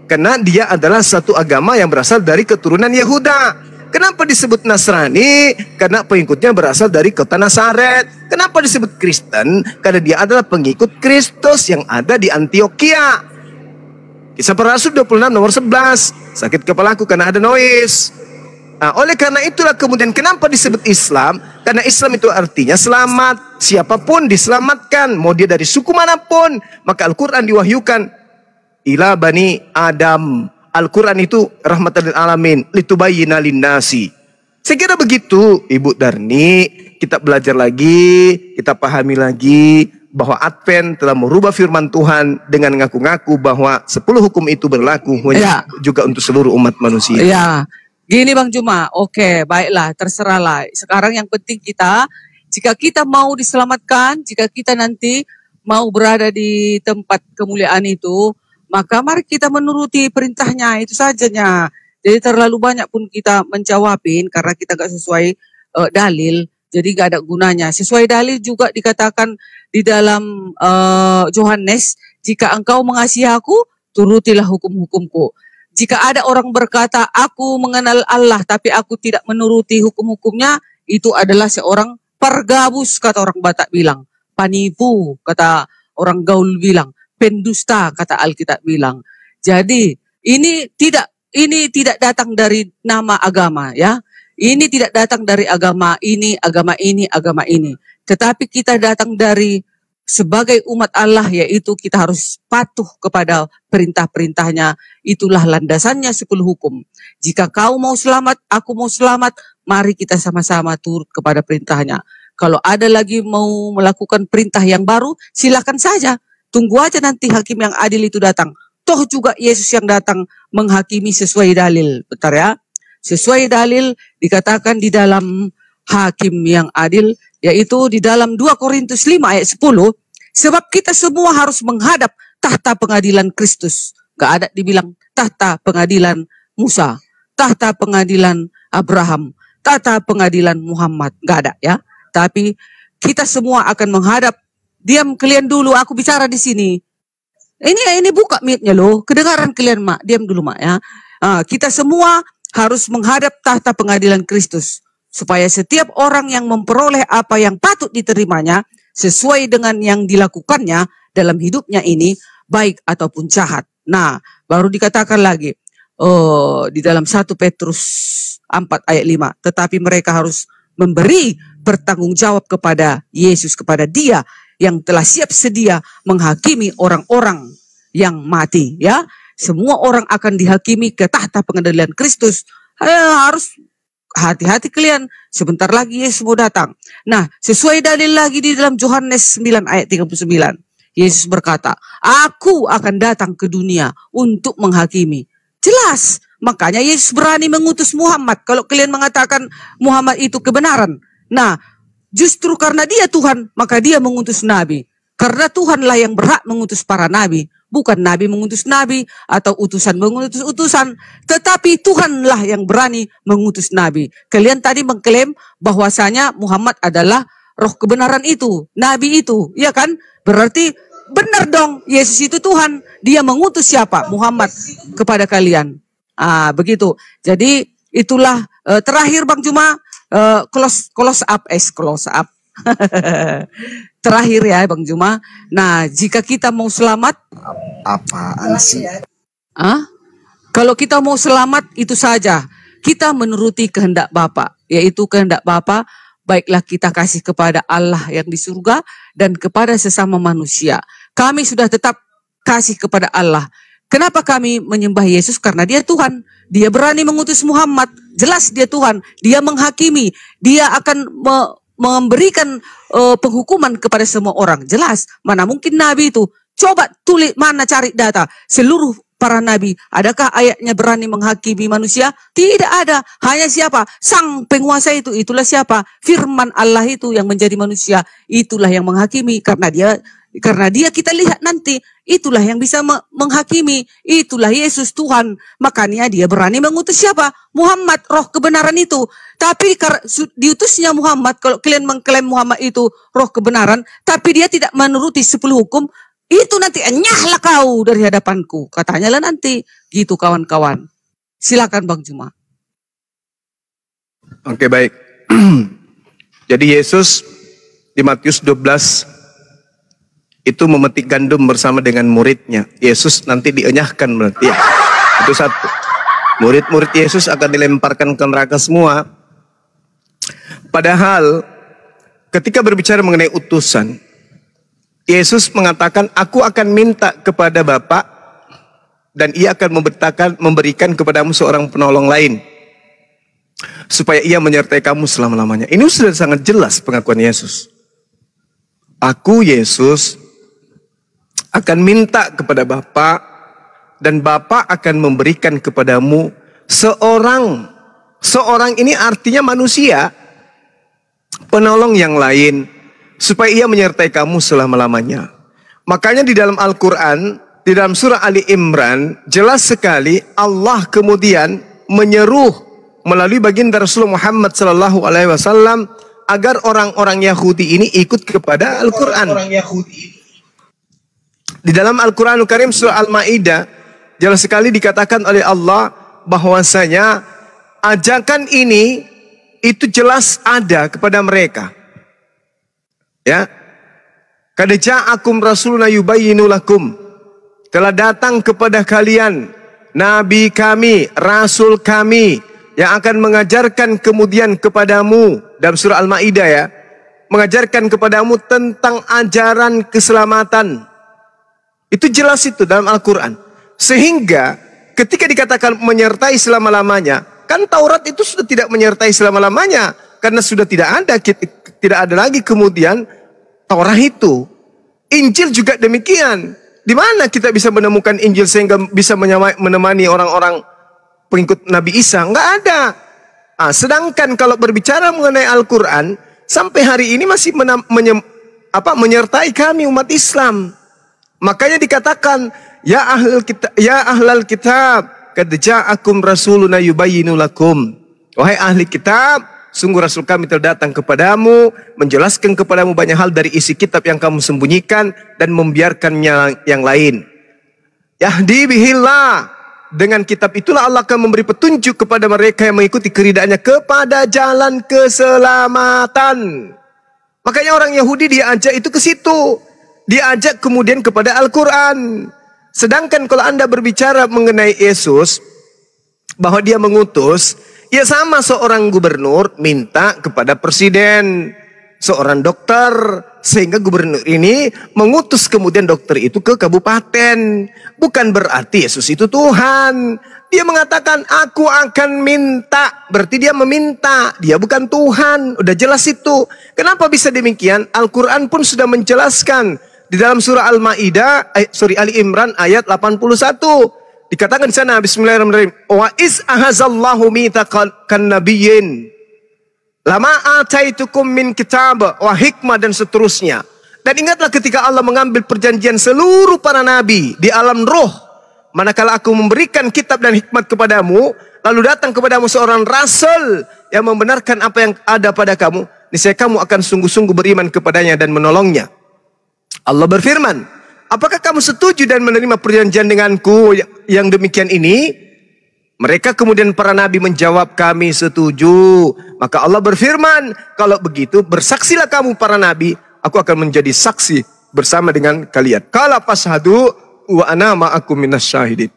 Karena dia adalah satu agama yang berasal dari keturunan Yehuda. Kenapa disebut Nasrani? Karena pengikutnya berasal dari kota Nazaret. Kenapa disebut Kristen? Karena dia adalah pengikut Kristus yang ada di Antioquia. Kisah Para Rasul 26 nomor 11. Sakit kepalaku karena ada noise. Oleh karena itulah kemudian kenapa disebut Islam? Karena Islam itu artinya selamat. Siapapun diselamatkan, mau dia dari suku manapun. Maka Al-Quran diwahyukan ila bani Adam. Al-Quran itu rahmatan lil alamin, litubayyina linnasi. Saya kira begitu, Ibu Darni. Kita belajar lagi, kita pahami lagi bahwa Advent telah merubah firman Tuhan dengan ngaku-ngaku bahwa 10 hukum itu berlaku juga untuk seluruh umat manusia. Ya, gini Bang Juma, oke, baiklah, terserahlah. Sekarang yang penting kita, jika kita mau diselamatkan, jika kita nanti mau berada di tempat kemuliaan itu, maka mari kita menuruti perintahnya, itu sajanya. Jadi terlalu banyak pun kita menjawabin karena kita gak sesuai dalil. Jadi gak ada gunanya. Sesuai dalil juga dikatakan di dalam Yohanes, jika engkau mengasihi aku, turutilah hukum-hukumku. Jika ada orang berkata, aku mengenal Allah, tapi aku tidak menuruti hukum-hukumnya, itu adalah seorang pergabus, kata orang Batak bilang. Panipu, kata orang gaul bilang. Pendusta, kata Alkitab bilang. Jadi ini tidak datang dari nama agama, ya. Ini tidak datang dari agama ini, agama ini, agama ini. Tetapi kita datang dari sebagai umat Allah, yaitu kita harus patuh kepada perintah-perintahnya. Itulah landasannya 10 hukum. Jika kau mau selamat, aku mau selamat, mari kita sama-sama turut kepada perintahnya. Kalau ada lagi mau melakukan perintah yang baru, silakan saja. Tunggu aja nanti hakim yang adil itu datang. Toh juga Yesus yang datang menghakimi sesuai dalil. Bentar ya. Sesuai dalil dikatakan di dalam hakim yang adil, yaitu di dalam 2 Korintus 5 ayat 10, sebab kita semua harus menghadap tahta pengadilan Kristus. Gak ada dibilang tahta pengadilan Musa, tahta pengadilan Abraham, tahta pengadilan Muhammad. Gak ada ya. Tapi kita semua akan menghadap. Diam kalian dulu, aku bicara di sini. Ini buka mic-nya loh. Kedengaran kalian, Mak. Diam dulu, Mak ya. Kita semua harus menghadap tahta pengadilan Kristus. Supaya setiap orang yang memperoleh apa yang patut diterimanya sesuai dengan yang dilakukannya dalam hidupnya ini, baik ataupun jahat. Nah, baru dikatakan lagi di dalam 1 Petrus 4 ayat 5, tetapi mereka harus memberi bertanggung jawab kepada Yesus, kepada Dia yang telah siap sedia menghakimi orang-orang yang mati. Ya, semua orang akan dihakimi ke tahta pengadilan Kristus. Harus hati-hati kalian, sebentar lagi Yesus mau datang. Nah, sesuai dalil lagi di dalam Yohanes 9 ayat 39. Yesus berkata, aku akan datang ke dunia untuk menghakimi. Jelas, makanya Yesus berani mengutus Muhammad. Kalau kalian mengatakan Muhammad itu kebenaran. Nah, justru karena dia Tuhan, maka dia mengutus Nabi. Karena Tuhanlah yang berhak mengutus para Nabi. Bukan Nabi mengutus Nabi atau utusan mengutus utusan. Tetapi Tuhanlah yang berani mengutus Nabi. Kalian tadi mengklaim bahwasanya Muhammad adalah roh kebenaran itu. Nabi itu. Ya kan? Berarti benar dong. Yesus itu Tuhan. Dia mengutus siapa? Muhammad kepada kalian. Begitu. Jadi itulah terakhir Bang Juma. Close up. Terakhir ya Bang Juma. Nah, jika kita mau selamat, Apaan sih? Kalau kita mau selamat itu saja, kita menuruti kehendak Bapa, yaitu kehendak Bapa, baiklah kita kasih kepada Allah yang di surga dan kepada sesama manusia. Kami sudah tetap kasih kepada Allah. Kenapa kami menyembah Yesus? Karena dia Tuhan. Dia berani mengutus Muhammad. Jelas dia Tuhan. Dia menghakimi. Dia akan memberikan penghukuman kepada semua orang. Jelas. Mana mungkin Nabi itu? Coba tulis, mana cari data. Seluruh para Nabi. Adakah ayatnya berani menghakimi manusia? Tidak ada. Hanya siapa? Sang penguasa itu. Itulah siapa? Firman Allah itu yang menjadi manusia. Itulah yang menghakimi. Karena dia kita lihat nanti. Itulah yang bisa menghakimi. Itulah Yesus Tuhan. Makanya dia berani mengutus siapa? Muhammad, roh kebenaran itu. Tapi diutusnya Muhammad, kalau kalian mengklaim Muhammad itu roh kebenaran, tapi dia tidak menuruti 10 hukum, itu nanti enyahlah kau dari hadapanku. Katanya lah nanti. Gitu kawan-kawan. Silakan Bang Juma. Oke, baik. Jadi Yesus di Matius 12 itu memetik gandum bersama dengan muridnya. Yesus nanti dienyahkan berarti ya. Itu satu. Murid-murid Yesus akan dilemparkan ke neraka semua. Padahal ketika berbicara mengenai utusan, Yesus mengatakan, aku akan minta kepada Bapa dan ia akan memberikan kepadamu seorang penolong lain supaya ia menyertai kamu selama-lamanya. Ini sudah sangat jelas pengakuan Yesus. Aku Yesus akan minta kepada Bapa dan Bapa akan memberikan kepadamu seorang ini artinya manusia, penolong yang lain supaya ia menyertai kamu selama-lamanya. Makanya di dalam Al-Quran, di dalam surah Ali Imran, jelas sekali Allah kemudian menyeru melalui baginda Rasulullah Muhammad SAW agar orang-orang Yahudi ini ikut kepada Al-Quran. Di dalam Al-Quranul Karim surah Al-Ma'idah, jelas sekali dikatakan oleh Allah bahwasanya ajakan ini itu jelas ada kepada mereka. Ya, qad ja'akum rasuluna yubayyinu lakum, telah datang kepada kalian nabi kami, rasul kami yang akan mengajarkan kemudian kepadamu, dalam surah Al-Maidah ya, mengajarkan kepadamu tentang ajaran keselamatan. Itu jelas itu dalam Al-Quran. Sehingga ketika dikatakan menyertai selama-lamanya, kan Taurat itu sudah tidak menyertai selama-lamanya karena sudah tidak ada lagi kemudian Taurat itu. Injil juga demikian. Di mana kita bisa menemukan Injil sehingga bisa menemani orang-orang pengikut Nabi Isa? Enggak ada. Sedangkan kalau berbicara mengenai Al-Quran, sampai hari ini masih menyertai kami umat Islam. Makanya dikatakan, ya ahlal kitab, qad ja'akum rasuluna yubayyinu lakum. Wahai ahli kitab, sungguh Rasul kami telah datang kepadamu, menjelaskan kepadamu banyak hal dari isi kitab yang kamu sembunyikan dan membiarkannya yang lain. Yahdi bihillah. Dengan kitab itulah Allah akan memberi petunjuk kepada mereka yang mengikuti keridhaannya kepada jalan keselamatan. Makanya orang Yahudi diajak itu ke situ. Diajak kemudian kepada Al-Quran. Sedangkan kalau Anda berbicara mengenai Yesus, bahwa dia mengutus, ya sama seorang gubernur minta kepada presiden, seorang dokter, sehingga gubernur ini mengutus kemudian dokter itu ke kabupaten. Bukan berarti Yesus itu Tuhan. Dia mengatakan, aku akan minta. Berarti dia meminta. Dia bukan Tuhan. Udah jelas itu. Kenapa bisa demikian? Al-Quran pun sudah menjelaskan. Di dalam surah Al-Ma'idah, Ali Imran ayat 81. Dikatakan di sana, bismillahirrahmanirrahim. Wa iz ahazallahu mitsaqan nabiyyin. Lama ataitukum min kitab wa hikmah dan seterusnya. Dan ingatlah ketika Allah mengambil perjanjian seluruh para nabi di alam roh. Manakala aku memberikan kitab dan hikmat kepadamu, lalu datang kepadamu seorang rasul yang membenarkan apa yang ada pada kamu, niscaya kamu akan sungguh-sungguh beriman kepadanya dan menolongnya. Allah berfirman, apakah kamu setuju dan menerima perjanjian denganku yang demikian ini? Mereka kemudian para nabi menjawab, kami setuju. Maka Allah berfirman, kalau begitu bersaksilah kamu para nabi, aku akan menjadi saksi bersama dengan kalian. Qala fashhadu wa ana ma'akum minasyahidin.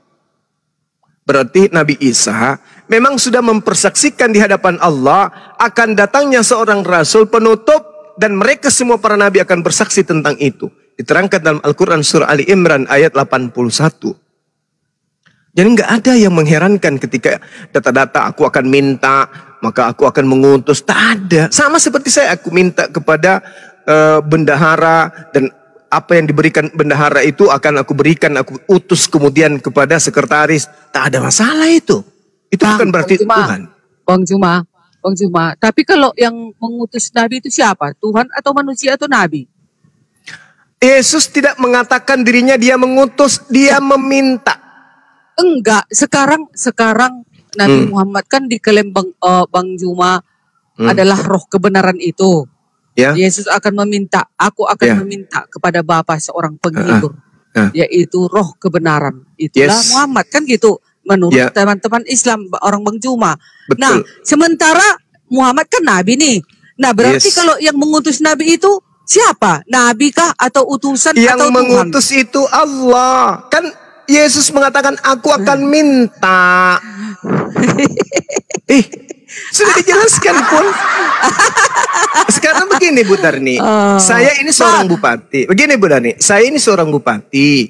Berarti Nabi Isa memang sudah mempersaksikan di hadapan Allah akan datangnya seorang rasul penutup, dan mereka semua para nabi akan bersaksi tentang itu. Diterangkan dalam Al-Quran surah Ali Imran ayat 81. Jadi nggak ada yang mengherankan ketika data-data aku akan minta, maka aku akan mengutus. Tak ada. Sama seperti saya, aku minta kepada bendahara, dan apa yang diberikan bendahara itu akan aku berikan, aku utus kemudian kepada sekretaris. Tak ada masalah itu. Itu bukan berarti Tuhan. Bang Juma. Tapi kalau yang mengutus Nabi itu siapa? Tuhan atau manusia atau Nabi? Yesus tidak mengatakan dirinya dia mengutus, dia meminta. Enggak, sekarang Nabi Muhammad kan diklaim Bang Juma adalah roh kebenaran itu. Ya. Yesus akan meminta, aku akan meminta kepada Bapa seorang penghibur, yaitu roh kebenaran. Itulah Muhammad kan gitu, menurut teman-teman Islam, orang Bang Juma. Betul. Nah, sementara Muhammad kan Nabi nih. Nah, berarti kalau yang mengutus Nabi itu siapa? Nabi kah atau utusan yang atau Tuhan? Yang mengutus itu Allah. Kan Yesus mengatakan, aku akan minta. Sudah dijelaskan pun. Sekarang begini Bu Darni, saya ini seorang bupati. Begini Bu Darni, saya ini seorang bupati.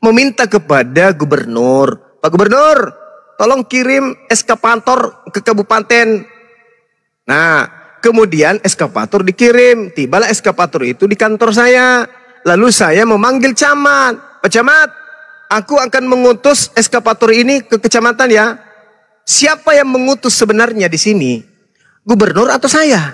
Meminta kepada gubernur, Pak Gubernur, tolong kirim eskavator ke kabupaten. Nah, kemudian eskavator dikirim. Tibalah eskavator itu di kantor saya. Lalu saya memanggil camat. Pak Camat, aku akan mengutus eskavator ini ke kecamatan ya. Siapa yang mengutus sebenarnya di sini? Gubernur atau saya?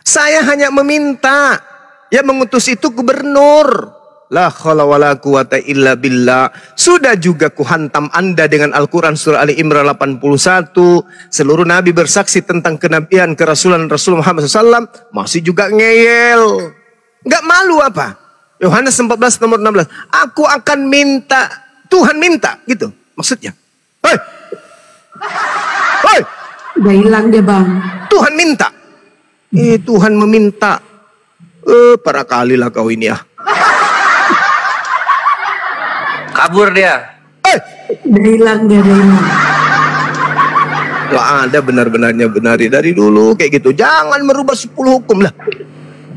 Saya hanya meminta. Yang mengutus itu gubernur. La khala wala quwata illa billah. Sudah juga kuhantam Anda dengan Al-Quran surah Ali Imran 81. Seluruh nabi bersaksi tentang kenabian kerasulan Rasul Muhammad SAW. Masih juga ngeyel. Nggak malu apa? Yohanes 14 nomor 16. Aku akan minta. Tuhan minta. Gitu maksudnya. Hei. Hei. Udah hilang dia Bang. Tuhan minta. Tuhan meminta. Para kalilah kau ini ya. Kabur dia. Udah hilang dia. Gak ada benar-benarnya benari dari dulu kayak gitu. Jangan merubah 10 hukum lah.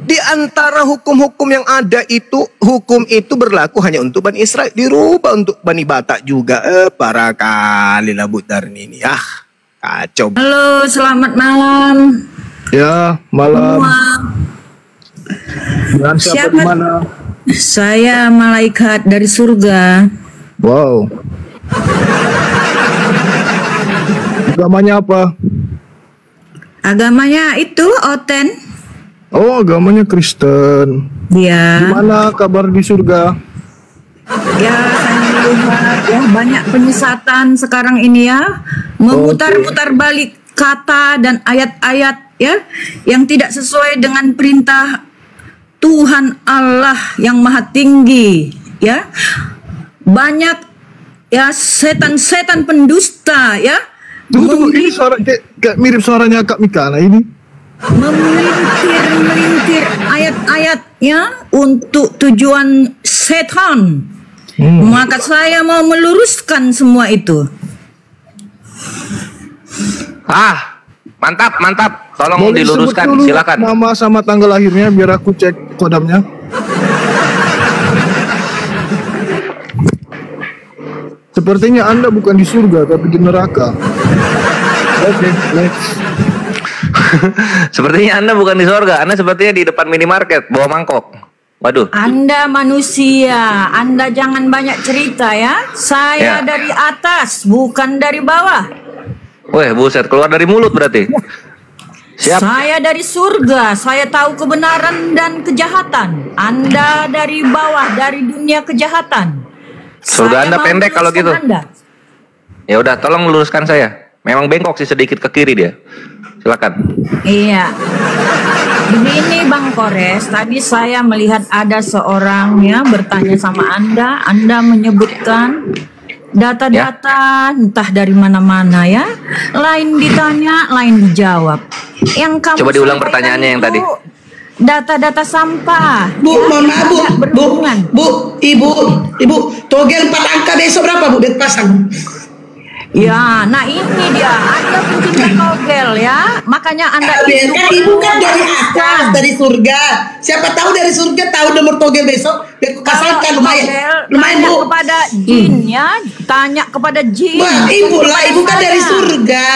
Di antara hukum-hukum yang ada itu, hukum itu berlaku hanya untuk Bani Israel. Dirubah untuk Bani Batak juga. Para kalilah Bu Darni ini. Kacau. Halo, selamat malam. Ya, malam. Dengan siapa di mana? Saya malaikat dari surga. Wow. Agamanya apa? Agamanya itu Oten. Oh, agamanya Kristen. Ya. Gimana kabar di surga? Ya, saya melihat ya banyak penyesatan sekarang ini ya, memutar-mutar balik kata dan ayat-ayat ya yang tidak sesuai dengan perintah Tuhan Allah yang Maha Tinggi ya. Banyak ya setan-setan pendusta ya. Tunggu, ini suara kayak mirip suaranya Kak Mikana ini. Memelintir-melintir ayat-ayatnya untuk tujuan setan. Maka saya mau meluruskan semua itu. Mantap, mantap. Tolong Boleh diluruskan, sebut dulu silakan. nama sama tanggal lahirnya biar aku cek kodamnya. Sepertinya Anda bukan di surga tapi di neraka. Oke, next. Sepertinya Anda bukan di sorga, Anda sepertinya di depan minimarket bawa mangkok. Waduh. Anda manusia, Anda jangan banyak cerita ya. Saya Ya. dari atas, bukan dari bawah. Weh, buset, keluar dari mulut berarti. Siap. Saya dari surga, saya tahu kebenaran dan kejahatan. Anda dari bawah, dari dunia kejahatan. Surga Saya Anda mau pendek kalau gitu. meluruskan Anda. Ya udah, tolong luruskan saya. Memang bengkok sih sedikit ke kiri dia. Silakan. Iya. Begini Bang Kores, tadi saya melihat ada seorang ya bertanya sama Anda menyebutkan data-data entah dari mana-mana ya. Lain ditanya, lain dijawab. Yang kamu Coba diulang sampaikan pertanyaannya yang itu tadi. Data-data sampah. Bu, ya, mohon maaf Bu, tidak berhubungan. Ibu, togel 4 angka besok berapa Bu? Dia pasang. Ya, nah ini dia. Anda pencinta togel ya. Makanya Anda itu Kan ibu kan dari meluruskan. atas, dari surga. Siapa tahu dari surga tahu nomor togel besok. Biar aku kasarkan lumayan. Lumayan tanya Bu. kepada jin ya, tanya kepada jin. Wah, ibu bukan lah, kepada ibu kan dari saya. surga.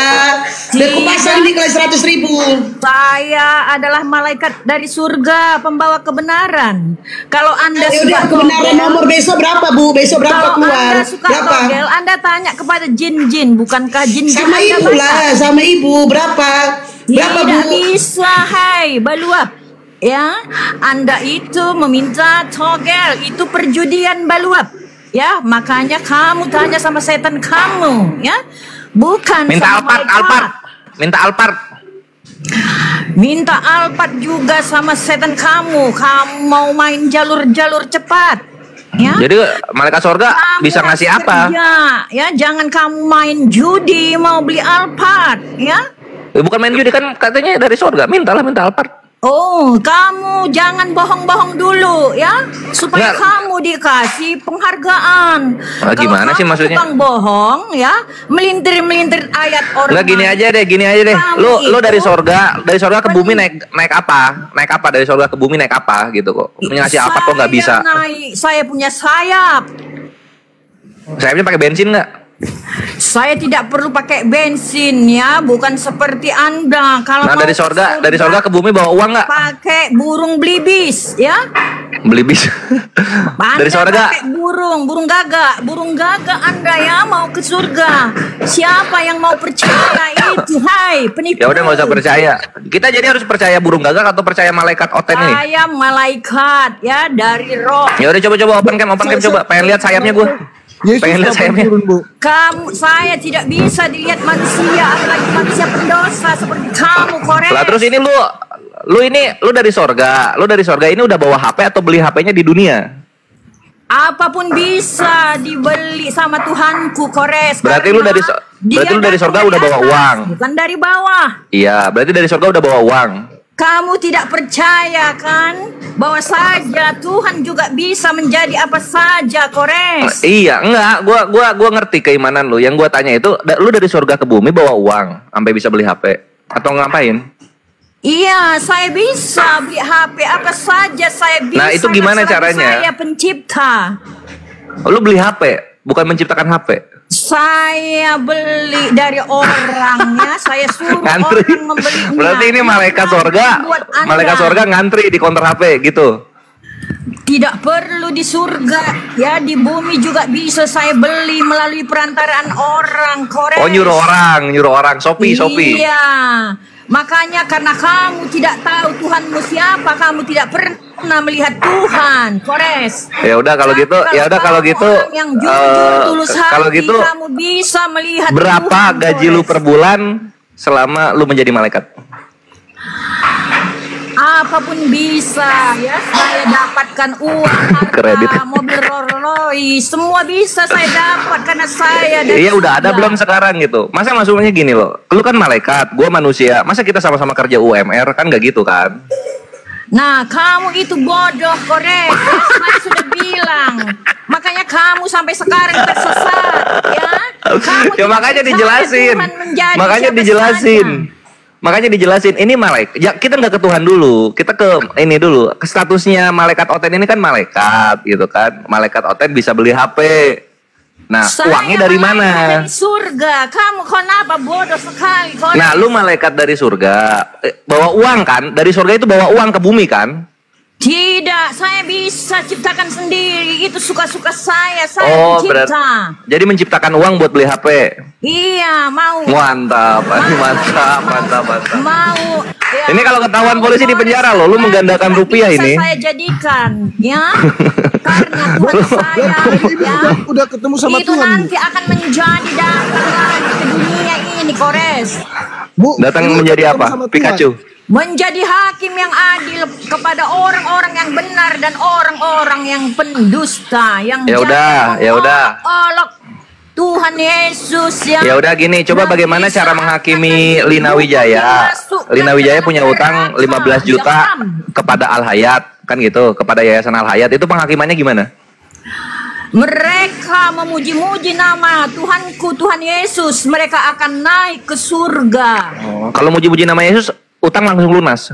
Biar aku pasang di kelas 100.000. Saya adalah malaikat dari surga, pembawa kebenaran. Kalau Anda Ya suka udah, kebenaran togel, nomor besok berapa Bu? Besok berapa kalau keluar? Anda suka Berapa? togel, Anda tanya kepada jin-jin, bukankah jin-jin Sama Anda ibu baca? lah, sama ibu berapa? Berapa Tidak Bu? bisa, hai baluap. Ya, Anda itu meminta togel, itu perjudian baluap. Ya, makanya kamu tanya sama setan kamu, ya. Bukan Minta sama Alphard. malaikat. Minta Alphard. Minta Alphard juga sama setan kamu. Kamu mau main jalur-jalur cepat. Ya. Jadi malaikat sorga Kamu bisa ngasih harus apa? kerja, ya, jangan kamu main judi mau beli Alphard, ya. Bukan main judi kan katanya dari sorga. Minta Alphard. Oh, kamu jangan bohong-bohong dulu ya, supaya Enggak. kamu dikasih penghargaan. Gimana sih maksudnya? Tukang bohong ya, melintir-melintir ayat orang. Enggak, gini aja deh. Kamu Lu dari itu sorga ke bumi naik apa? Naik apa dari sorga ke bumi naik apa gitu kok? Ngasih apa kok nggak bisa? Saya punya sayap. Sayapnya pakai bensin nggak? Saya tidak perlu pakai bensin ya, bukan seperti Anda. Kalau Nah mau dari sorga ke bumi bawa uang nggak? pakai burung belibis ya. Beli bis. Anda Dari sorga. pakai burung gagak Anda ya mau ke surga. Siapa yang mau percaya itu? Hai penipu. Ya udah nggak usah percaya. Kita jadi harus percaya burung gagak atau percaya malaikat Oten nih? Saya malaikat ya dari roh. Ya udah coba open cam coba. Pengen lihat sayapnya gue. Yesus Pengen lihat kapan sayapnya. turun Bu? Saya tidak bisa dilihat manusia, apalagi manusia pendosa seperti kamu, Kores. Lah terus ini lu dari sorga ini udah bawa HP atau beli HP-nya di dunia? Apapun bisa dibeli sama Tuhanku, Kores. Berarti lu dari sorga udah bawa uang. Bukan dari bawah. Iya, berarti dari sorga udah bawa uang. Kamu tidak percaya kan bahwa saja Tuhan juga bisa menjadi apa saja, Kores. Iya, enggak, gua ngerti keimanan lu. Yang gua tanya itu, lu dari surga ke bumi bawa uang sampai bisa beli HP atau ngapain? Iya, saya bisa beli HP apa saja saya bisa. Nah, itu gimana selagi caranya? Saya pencipta. Lu beli HP, bukan menciptakan HP. Saya beli dari orangnya, saya suruh Ngantri. orang membelinya. Berarti ini malaikat sorga, Buat Anda. malaikat sorga ngantri di counter HP gitu. Tidak perlu di surga, ya di bumi juga bisa saya beli melalui perantaraan orang, Kores. Oh nyuruh orang, Shopee. Iya, Makanya karena kamu tidak tahu Tuhanmu siapa, kamu tidak pernah melihat Tuhan, Kores. Ya udah kalau gitu, orang yang jujur, tulus hati, kalau gitu kamu bisa melihat berapa Tuhan, gaji lu per bulan selama lu menjadi malaikat? Apapun bisa ya, saya dapatkan uang, Kredit. harta, mobil Rolls Royce, semua bisa saya dapat karena saya dari Iya udah ada surga. belum sekarang gitu. Masa maksudnya gini loh, lu kan malaikat, gua manusia, masa kita sama-sama kerja UMR, kan gak gitu kan? Nah, kamu itu bodoh, Korek. Saya sudah bilang. Makanya kamu sampai sekarang tersesat, ya. Kamu Ya makanya tidak dijelasin, Tuhan menjadi makanya siapa dijelasin. saja. Makanya dijelasin, ini malaikat. Ya, kita nggak ke Tuhan dulu, kita ke ini dulu. Ke statusnya malaikat Oten ini kan malaikat, gitu kan. Malaikat Oten bisa beli HP. Nah, Saya uangnya dari malaikat mana? Dari surga. Kamu kenapa bodoh sekali, Korek? Nah, lu malaikat dari surga, bawa uang kan? Dari surga itu bawa uang ke bumi kan? Tidak, saya bisa ciptakan sendiri. Itu suka-suka saya. Saya Oh, pencipta. jadi menciptakan uang buat beli HP. Iya, mau. Mantap, mantap, mantap, mantap. Mau. Ya, Ini kalau ketahuan mau, polisi di penjara loh, lu menggandakan tidak rupiah bisa ini. Saya jadikan, ya. Karena Tuhan saya, ya. Udah ketemu sama itu Tuhan, Bu. nanti akan menjadi datang lagi ke dunia ini, Kores. Bu, Datang lu menjadi ketemu apa? sama Tuhan. Pikachu. Menjadi hakim yang adil kepada orang-orang yang benar dan orang-orang yang pendusta, yang Ya udah, ya udah. olok Tuhan Yesus yang Ya udah gini, coba bagaimana cara menghakimi Lina Wijaya? Lina Wijaya punya utang 15 juta kepada Al Hayat, kan gitu, kepada Yayasan Al Hayat. Itu penghakimannya gimana? mereka memuji-muji nama Tuhanku, Tuhan Yesus, mereka akan naik ke surga. Kalau muji-muji nama Yesus, utang langsung lunas.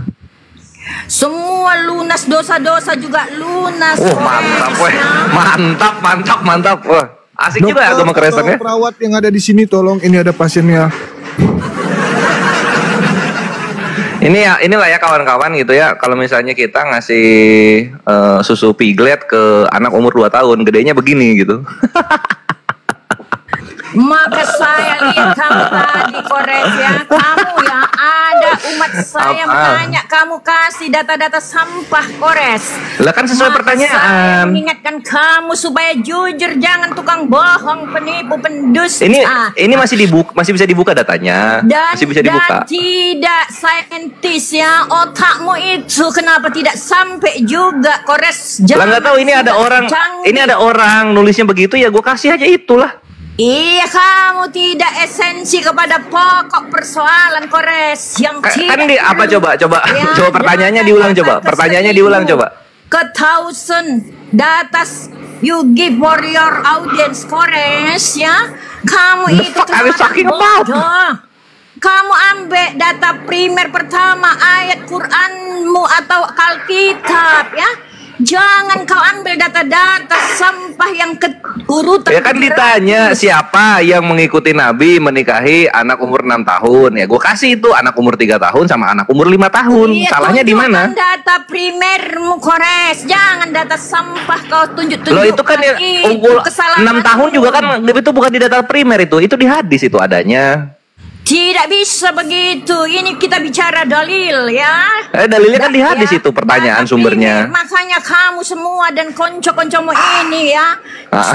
Semua lunas, dosa-dosa juga lunas. Mantap, weh. Mantap, mantap, mantap. Wah, asik juga ya agama Kristen ya. Perawat yang ada di sini, tolong, ini ada pasiennya. Ini ya, inilah ya kawan-kawan gitu ya. Kalau misalnya kita ngasih susu piglet ke anak umur 2 tahun, gedenya begini gitu. Maka saya lihat kamu tadi, Kores, ya. Kamu ya, ada umat saya bertanya, kamu kasih data-data sampah, Kores. Lah kan sesuai Maka pertanyaan. saya mengingatkan kamu supaya jujur, jangan tukang bohong, penipu, pendusta. Ini masih bisa dibuka datanya. Dan, Masih bisa dibuka. dan tidak saintis ya, otakmu itu kenapa tidak sampai juga, Kores? Lah nggak tahu ini ada orang, canggih. ini ada orang nulisnya begitu ya, gue kasih aja itulah. Iya, kamu tidak esensi kepada pokok persoalan, Kores. Yang Kan tidak di apa coba Ya, coba pertanyaannya jangan diulang coba. dapat Pertanyaannya ke diulang 1000, coba. ke 1000 data you give for your audience, Kores, ya. Kamu The itu fuck are you talking about? bodoh. Kamu ambil data primer pertama ayat Quranmu atau Alkitab, ya. Jangan kau ambil data-data sampah yang urutan. Ya kan ditanya siapa yang mengikuti Nabi menikahi anak umur 6 tahun. Ya gue kasih itu anak umur 3 tahun sama anak umur 5 tahun. Iya, Salahnya di mana? tunjukkan data primermu, Kores. Jangan data sampah kau tunjuk-tunjukkan. Loh itu kan ya, Itu kesalahanmu. 6 tahun juga kan itu bukan di data primer itu di hadis itu adanya. Tidak bisa begitu. Ini kita bicara dalil, ya. Dalilnya kan di hadis itu pertanyaan data sumbernya. primer. Makanya kamu semua dan konco-koncomu ini ya,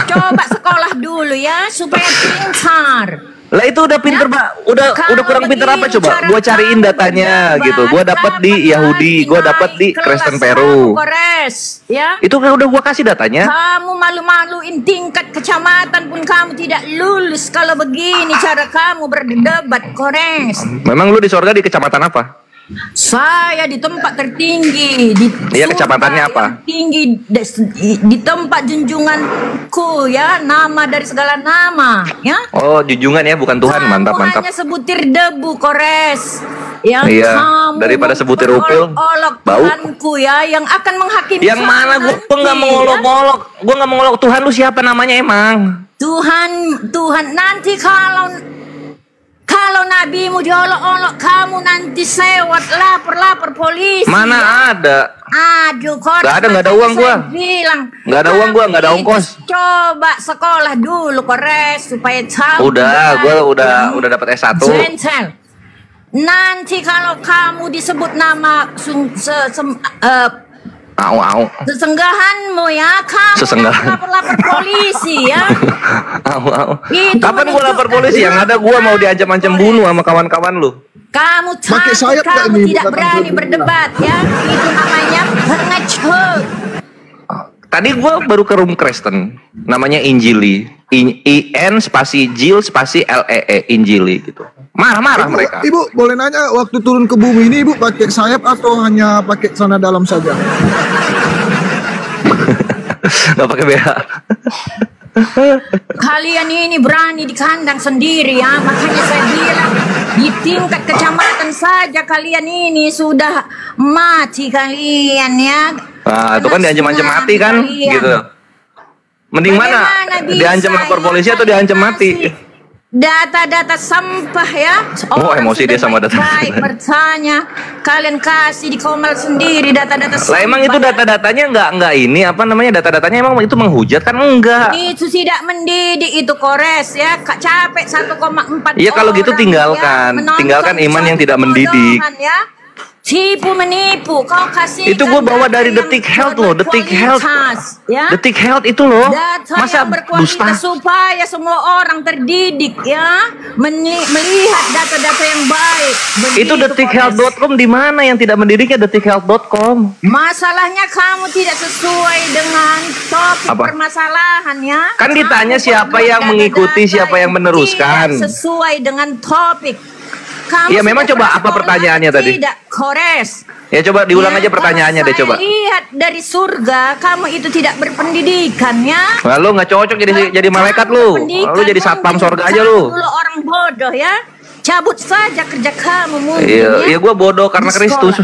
coba sekolah dulu ya supaya pintar. Lah itu udah pinter, Pak. Udah kurang pinter apa coba? Gua cariin datanya gitu. Gua dapat di Yahudi, gua dapat di Kristen Peru. Kores, ya. Itu kan udah gua kasih datanya. Kamu malu-maluin tingkat kecamatan pun kamu tidak lulus kalau begini cara kamu berdebat, Kores. Memang lu di sorga di kecamatan apa? Saya di tempat tertinggi di Iya, surga kecamatannya apa? yang tinggi di tempat junjunganku ya, nama dari segala nama ya. Oh, junjungan ya, bukan Tuhan. Mantap, Kamu mantap. hanya sebutir debu, Kores. Yang Iya, kamu daripada sebutir upil, olok bau. Tuhanku ya, yang akan menghakimi. Yang mana gua nanti, nggak mengolok-olok. Gua nggak mengolok. Tuhan lu siapa namanya emang? Tuhan nanti kalau nabimu diolok-olok, kamu nanti sewot lapor polisi. Mana ada? Aduh, Kores. Nggak ada uang gua. Bilang. Nggak ada uang gua, nggak ada ongkos. Coba sekolah dulu, Kores, supaya tahu. Udah, gua udah dapat S1. Gentle. Nanti kalau kamu disebut nama sesenggahanmu ya, kamu lapor polisi ya. Kapan gua lapor polisi? Yang ada gua mau diancam-ancam bunuh sama kawan-kawan lu. Kamu takut, kamu tidak berani berdebat ya. Itu namanya pengecut. Tadi gua baru ke room Kristen, namanya Injili, IN spasi Jil spasi LEE, Injili gitu. Marah-marah mereka. Ibu boleh nanya, waktu turun ke bumi ini ibu pakai sayap atau hanya pakai celana dalam saja? Gak pakai BH. Kalian ini berani di kandang sendiri ya, makanya saya bilang di tingkat kecamatan saja kalian ini sudah mati kalian ya. Nah, itu kan diancam-ancam mati kan, gitu. Mending mana? Diancam lapor polisi atau diancam mati? Data-data sampah ya. Oh, emosi dia sama data. Baik bertanya, kalian kasih di Komel sendiri data-data sampah. Lah emang itu data-datanya nggak ini apa namanya, data-datanya emang itu menghujat kan? Enggak. Itu tidak mendidik, itu kores ya. Capek 1,4. Iya kalau gitu tinggalkan, ya, tinggalkan iman yang tidak mendidik. Ya. Tipu menipu, kau kasih. Itu gue bawa dari Detik Health loh, Detik Health, ya? Detik Health itu loh. Data masa yang berkualitas supaya semua orang terdidik ya, melihat data-data yang baik. Begitu, itu detikhealth.com di mana yang tidak mendidiknya detikhealth.com. Masalahnya kamu tidak sesuai dengan topik permasalahan ya. Kan ditanya siapa yang mengikuti, siapa yang meneruskan. Tidak sesuai dengan topik. Iya memang coba apa pertanyaannya tadi? Tidak kores. Ya coba diulang aja pertanyaannya deh coba. Lihat dari surga, kamu itu tidak berpendidikan ya. Lalu nggak cocok jadi malaikat lu. Lu jadi satpam surga aja lu. Lu orang bodoh ya. Cabut saja kerja kamu mungkin. Iya, gua bodoh karena Kristus.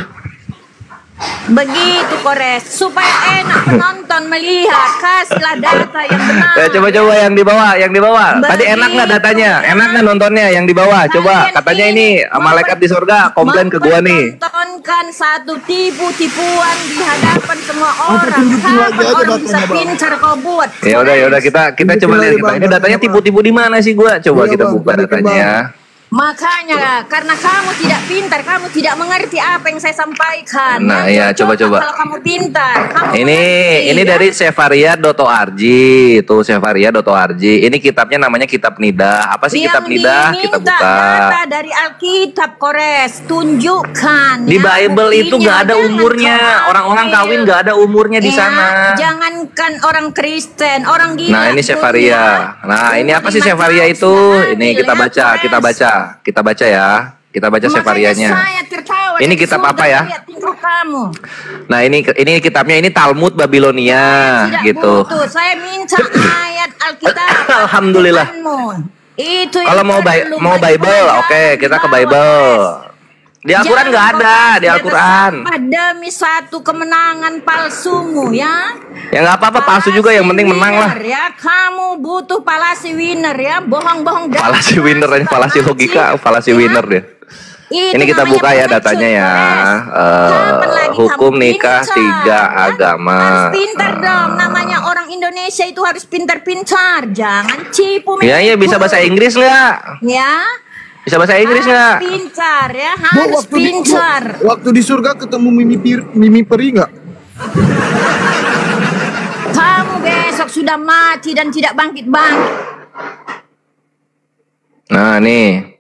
Begitu kores, supaya enak penonton melihat, kasihlah data yang benar. Coba-coba yang di bawah. Tadi enak nggak datanya? Enak nggak nontonnya yang di bawah? Coba, katanya ini malaikat di surga komplain ke gua nih. Tontonkan satu tipuan di hadapan semua orang. Kapan orang bisa pincar kau buat? Ya udah kita coba lihat ini datanya tipu-tipu di mana sih gua? Coba kita buka datanya. Makanya karena kamu tidak pintar, kamu tidak mengerti apa yang saya sampaikan. Nah ya coba. Kalau kamu pintar, kamu ini mengerti, dari sevaria.org, itu sevaria.org. Ini kitabnya namanya Kitab Nidah. Apa sih Kitab Nidah? Kita buka. Data dari Alkitab kores, tunjukkan. Di Bible itu nggak ada umurnya. Orang-orang kawin nggak ada umurnya di sana. Jangankan orang Kristen, orang gila. Nah ini sevaria. Nah ini apa sih sevaria itu? Ini kita baca ya. Kita baca sevarianya. Ini kitab apa ya? Nah ini kitabnya ini Talmud Babilonia gitu. Saya minta ayat Alkitab. Alhamdulillah. Itu kalau mau Bible, oke, kita ke Bible. Di Al-Quran nggak ada, di Al-Quran. Demi satu kemenangan palsumu ya. Ya nggak apa-apa, palsu juga, yang penting menang lah. Ya, kamu butuh palasi winner ya, bohong-bohong. Palasi winner, ini palasi logika, palasi winner deh. Ini kita buka ya datanya ya. Hukum nikah 3 agama. Harus pintar dong, namanya orang Indonesia itu harus pintar-pintar, jangan cipu. Ya bisa bahasa Inggris nggak? Ya. Bisa bahasa Inggris nggak? Pintar ya, harus pintar. Waktu di surga ketemu Mimi Peri nggak? Kamu besok sudah mati dan tidak bangkit-bangkit. Nah nih,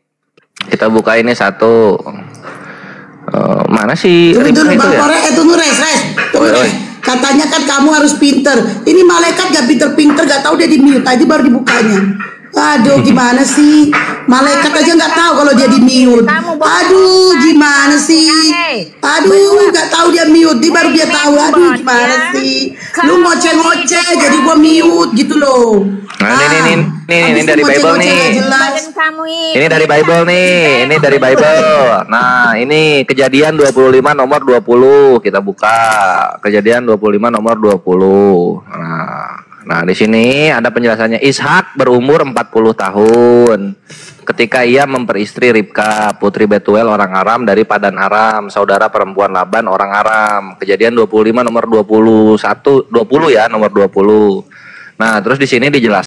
kita buka ini satu. Mana sih? Tunggu dulu, res. Katanya kan kamu harus pinter. Ini malaikat gak pinter-pinter, gak tahu dia di mute aja baru dibukanya. Aduh gimana sih, malaikat aja nggak tahu kalau dia di mute. Aduh gimana sih, aduh nggak tahu dia mute, dia baru dia tahu. Aduh gimana sih, lu ngoceh-ngoceh jadi gua mute gitu loh. Nah ini dari Bible nih. Ini dari Bible nih, ini dari Bible. Nah ini Kejadian 25 nomor 20, kita buka Kejadian 25 nomor 20. Nah di sini ada penjelasannya. Ishak berumur 40 tahun ketika ia memperistri Ribka, putri Betuel orang Aram dari Padan Aram, saudara perempuan Laban orang Aram. Kejadian 25 nomor 21, 20 ya, nomor 20. Nah terus di sini dijelaskan